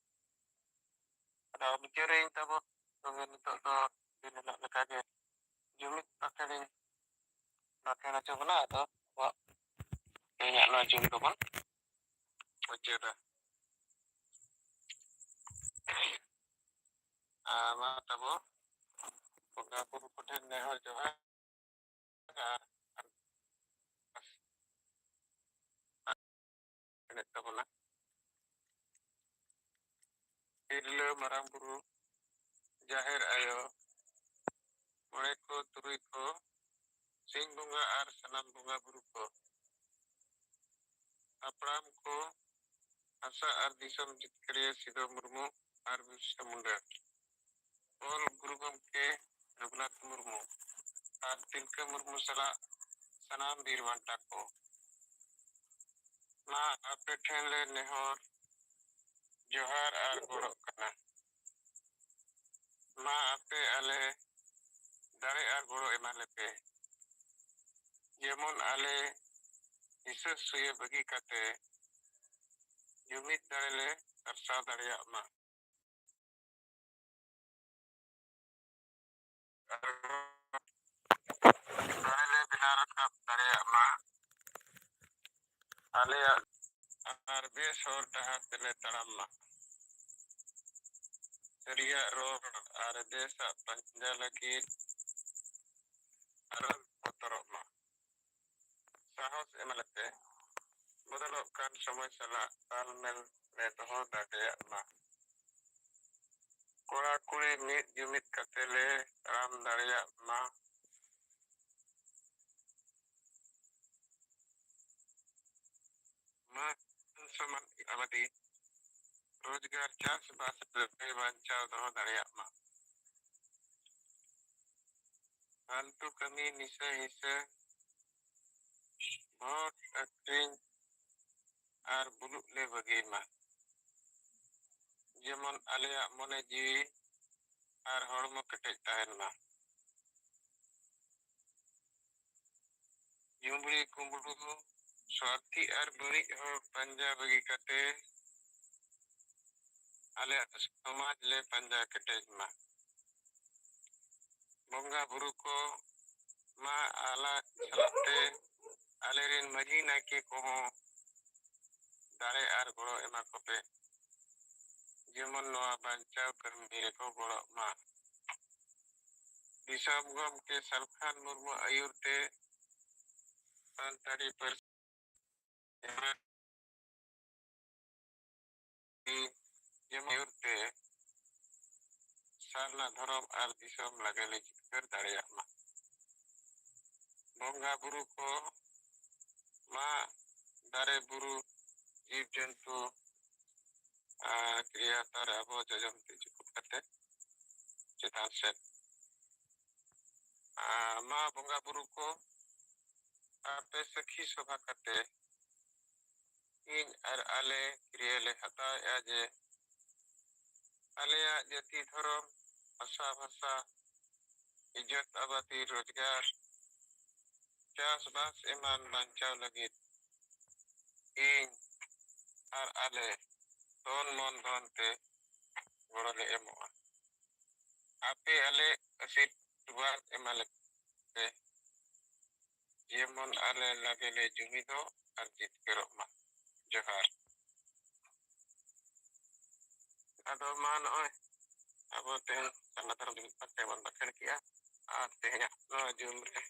ᱟᱫᱚ ᱵᱤᱪᱟᱹᱨᱤᱧ ᱛᱟᱵᱚ ᱛᱚᱵᱮ ᱱᱤᱛᱚᱜ ᱫᱚ ᱫᱤᱱ ᱦᱤᱞᱳᱜ ᱞᱮᱠᱟᱜᱮ ᱡᱩᱢᱤᱫ ᱵᱟᱠᱷᱮᱲᱤᱧ ᱵᱟᱠᱷᱮᱲ ᱦᱚᱪᱚ ᱵᱚᱱᱟ ᱟᱫᱚ ᱟᱵᱚᱣᱟᱜ ᱛᱮᱦᱮᱧᱟᱜ ᱱᱚᱣᱟ ᱡᱩᱢᱤᱫ ᱫᱚᱵᱚᱱ ᱢᱩᱪᱟᱹᱫᱟ ᱢᱟ ᱛᱟᱵᱚ ᱵᱚᱸᱜᱟ ᱵᱩᱨᱩ ᱠᱚᱴᱷᱮᱱ ᱱᱮᱦᱚᱨ ᱡᱚᱦᱟᱨ ᱢᱮᱱᱮᱫ ᱛᱟᱵᱚᱱᱟ ᱛᱤᱨᱞᱟᱹ ᱢᱟᱨᱟᱝ ᱵᱩᱨᱩ ᱡᱟᱦᱮᱨ ᱟᱭᱳ ᱢᱚᱬᱮ ᱠᱚ ᱛᱩᱨᱩᱭ ᱠᱚ ᱥᱤᱧ ᱵᱚᱸᱜᱟ ᱟᱨ ᱥᱟᱱᱟᱢ ᱵᱚᱸᱜᱟ ᱵᱩᱨᱩ ᱠᱚ ᱦᱟᱯᱲᱟᱢ ᱠᱚ ᱦᱟᱥᱟ ᱟᱨ ᱫᱤᱥᱚᱢ ᱡᱤᱛᱠᱟᱹᱨᱤᱭᱟᱹ ᱥᱤᱫᱩ ᱢᱩᱨᱢᱩ ᱟᱨ ᱵᱤᱨᱥᱟ ᱢᱩᱱᱰᱟ ᱚᱞ ᱜᱩᱨᱩ ᱜᱚᱢᱠᱮ ᱨᱚᱜᱷᱩᱱᱟᱛᱷ ᱢᱩᱨᱢᱩ ᱟᱨ ᱛᱤᱞᱠᱟᱹ ᱢᱩᱨᱢᱩ ᱥᱟᱞᱟᱜ ᱥᱟᱱᱟᱢ ᱵᱤᱨ ᱵᱟᱱᱴᱟ ᱠᱚ ᱢᱟ ᱟᱯᱮ ᱴᱷᱮᱱ ᱞᱮ ᱱᱮᱦᱚᱨ ᱡᱚᱦᱟᱨ ᱟᱨ ᱜᱚᱲᱚᱜ ᱠᱟᱱᱟ ᱢᱟ ᱟᱯᱮ ᱟᱞᱮ ᱫᱟᱲᱮ ᱟᱨ ᱜᱚᱲᱚ ᱮᱢᱟ ᱞᱮᱯᱮ ᱡᱮᱢᱚᱱ ᱟᱞᱮ ᱦᱤᱥᱟᱹ ᱥᱩᱭᱟᱹ ᱵᱟᱹᱜᱤ ᱠᱟᱛᱮ ᱡᱩᱢᱤᱫ ᱫᱟᱲᱮ ᱞᱮ ᱥᱟᱨᱥᱟᱣ ᱫᱟᱲᱮᱭᱟᱜ ᱢᱟ ᱫᱟᱲᱮ ᱞᱮ ᱵᱮᱱᱟᱣ ᱨᱟᱠᱟᱵ ᱫᱟᱲᱮᱭᱟᱜ ᱢᱟ ᱟᱞᱮᱭᱟᱜ ᱟᱨ ᱵᱮᱥ ᱦᱚᱨ ᱰᱟᱦᱟᱨ ᱛᱮᱞᱮ ᱛᱟᱲᱟᱢ ᱢᱟ ᱥᱟᱹᱨᱤᱭᱟᱜ ᱨᱚᱲ ᱟᱨ ᱵᱮᱥᱟᱜ ᱯᱟᱸᱡᱟ ᱞᱟᱹᱜᱤᱫ ᱟᱨᱚ ᱵᱚᱛᱚᱨᱚᱜ ᱢᱟ ᱥᱟᱦᱚᱥ ᱮᱢᱟᱞᱮᱯᱮ ᱵᱚᱫᱚᱞᱚᱜ ᱠᱟᱱ ᱥᱚᱢᱚᱭ ᱥᱟᱞᱟᱜ ᱛᱟᱞᱢᱮᱞ ᱞᱮ ᱫᱚᱦᱚ ᱫᱟᱲᱮᱭᱟᱜ ᱢᱟ ᱠᱚᱲᱟ ᱠᱩᱲᱤ ᱢᱤᱫ ᱡᱩᱢᱤᱫ ᱠᱟᱛᱮ ᱞᱮ ᱛᱟᱲᱟᱢ ᱫᱟᱲᱮᱭᱟᱜ ᱢᱟ ᱥᱚᱢᱟᱱ ᱟᱵᱟᱫᱤ ᱨᱳᱡᱽᱜᱟᱨ ᱪᱟᱥᱵᱟᱥ ᱨᱮ ᱵᱟᱧᱪᱟᱣ ᱫᱚᱦᱚ ᱫᱟᱲᱮᱭᱟᱜ ᱢᱟ ᱯᱷᱟᱞᱛᱩ ᱠᱟᱹᱢᱤ ᱱᱤᱥᱟᱹ ᱦᱤᱸᱥᱟᱹ ᱵᱷᱳᱴ ᱟᱹᱠᱷᱨᱤᱧ ᱟᱨ ᱵᱩᱞᱩᱜ ᱞᱮ ᱵᱟᱹᱜᱤ ᱢᱟ ᱡᱮᱢᱚᱱ ᱟᱞᱮᱭᱟᱜ ᱢᱚᱱᱮ ᱡᱤᱣᱤ ᱟᱨ ᱦᱚᱲᱢᱚ ᱠᱮᱴᱮᱡ ᱛᱟᱦᱮᱱ ᱢᱟ ᱡᱩᱢᱲᱤ ᱠᱩᱢᱵᱲᱩ ᱥᱣᱟᱨᱛᱷᱤ ᱟᱨ ᱵᱟᱹᱲᱤᱡ ᱦᱚᱲ ᱯᱟᱸᱡᱟ ᱵᱟᱹᱜᱤ ᱠᱟᱛᱮ ᱟᱞᱮᱭᱟᱜ ᱥᱚᱢᱟᱡᱽ ᱞᱮ ᱯᱟᱸᱡᱟ ᱠᱮᱴᱮᱡ ᱢᱟ ᱵᱚᱸᱜᱟ ᱵᱩᱨᱩ ᱠᱚ ᱢᱟ ᱟᱞᱟ ᱥᱟᱞᱟᱜ ᱛᱮ ᱟᱞᱮᱨᱮᱱ ᱢᱟᱹᱡᱷᱤ ᱱᱟᱭᱠᱮ ᱠᱚᱦᱚᱸ ᱫᱟᱲᱮ ᱟᱨ ᱜᱚᱲᱚ ᱮᱢᱟ ᱠᱚᱯᱮ ᱡᱮᱢᱚᱱ ᱱᱚᱣᱟ ᱵᱟᱧᱪᱟᱣ ᱠᱟᱹᱢᱤ ᱨᱮᱠᱚ ᱜᱚᱲᱚᱜ ᱢᱟ ᱫᱤᱥᱚᱢ ᱜᱚᱢᱠᱮ ᱥᱟᱞᱠᱷᱟᱱ ᱢᱩᱨᱢᱩ ᱟᱹᱭᱩᱨ ᱛᱮ ᱥᱟᱱᱛᱟᱲᱤ ᱯᱟᱹᱨᱥᱤ ᱟᱹᱭᱩᱨ ᱛᱮ ᱥᱟᱨᱱᱟ ᱫᱷᱚᱨᱚᱢ ᱟᱨ ᱫᱤᱥᱚᱢ ᱞᱟᱹᱜᱤᱫ ᱞᱮ ᱡᱤᱛᱠᱟᱹᱨ ᱫᱟᱲᱮᱭᱟᱜ ᱢᱟ ᱵᱚᱸᱜᱟ ᱵᱩᱨᱩ ᱠᱚ ᱢᱟ ᱫᱟᱨᱮ ᱵᱩᱨᱩ ᱡᱤᱵᱽ ᱡᱚᱱᱛᱩ ᱠᱨᱤᱭᱟᱛᱟᱨ ᱟᱵᱚ ᱡᱚᱡᱚᱢ ᱛᱤᱡᱩ ᱠᱟᱛᱮ ᱪᱮᱛᱟᱱ ᱥᱮᱫ ᱢᱟ ᱵᱚᱸᱜᱟ ᱵᱩᱨᱩ ᱠᱚ ᱟᱯᱮ ᱥᱟᱹᱠᱷᱤ ᱥᱚᱵᱷᱟ ᱠᱟᱛᱮ ᱤᱧ ᱟᱨ ᱟᱞᱮ ᱠᱨᱤᱭᱟ ᱞᱮ ᱦᱟᱛᱟᱣᱮᱫᱼᱟ ᱡᱮ ᱟᱞᱮᱭᱟᱜ ᱡᱟᱹᱛᱤ ᱫᱷᱚᱨᱚᱢ ᱵᱷᱟᱥᱟ ᱵᱷᱟᱥᱟ ᱤᱡᱽᱡᱚᱛ ᱟᱵᱟᱫᱤ ᱨᱳᱡᱽᱜᱟᱨ ᱪᱟᱥᱵᱟᱥ ᱮᱢᱟᱱ ᱵᱟᱧᱪᱟᱣ ᱞᱟᱹᱜᱤᱫ ᱤᱧ ᱟᱨ ᱟᱞᱮ ᱛᱚᱱ ᱢᱚᱱ ᱫᱷᱚᱱ ᱛᱮ ᱜᱚᱲᱚ ᱞᱮ ᱮᱢᱚᱜᱼᱟ ᱟᱯᱮ ᱟᱞᱮ ᱟᱥᱤᱨᱵᱟᱫ ᱮᱢᱟᱞᱮᱯᱮ ᱡᱮᱢᱚᱱ ᱟᱞᱮ ᱞᱟᱜᱮ ᱞᱮ ᱡᱩᱢᱤᱫᱚᱜ ᱟᱨ ᱡᱤᱛᱠᱟᱹᱨᱚᱜ ᱢᱟ ᱡᱚᱦᱟᱨ ᱟᱫᱚ ᱢᱟ ᱱᱚᱜᱼᱚᱭ ᱟᱵᱚ ᱛᱮᱦᱮᱧ ᱥᱟᱨᱱᱟ ᱫᱷᱚᱨᱚᱢ ᱢᱤᱫ ᱵᱟᱨ ᱛᱮ ᱵᱚᱱ ᱵᱟᱠᱷᱮᱲ ᱠᱮᱜᱼᱟ ᱟᱨ ᱛᱮᱦᱮᱧᱟᱜ ᱱᱚᱣᱟ ᱡᱩᱢ ᱨᱮ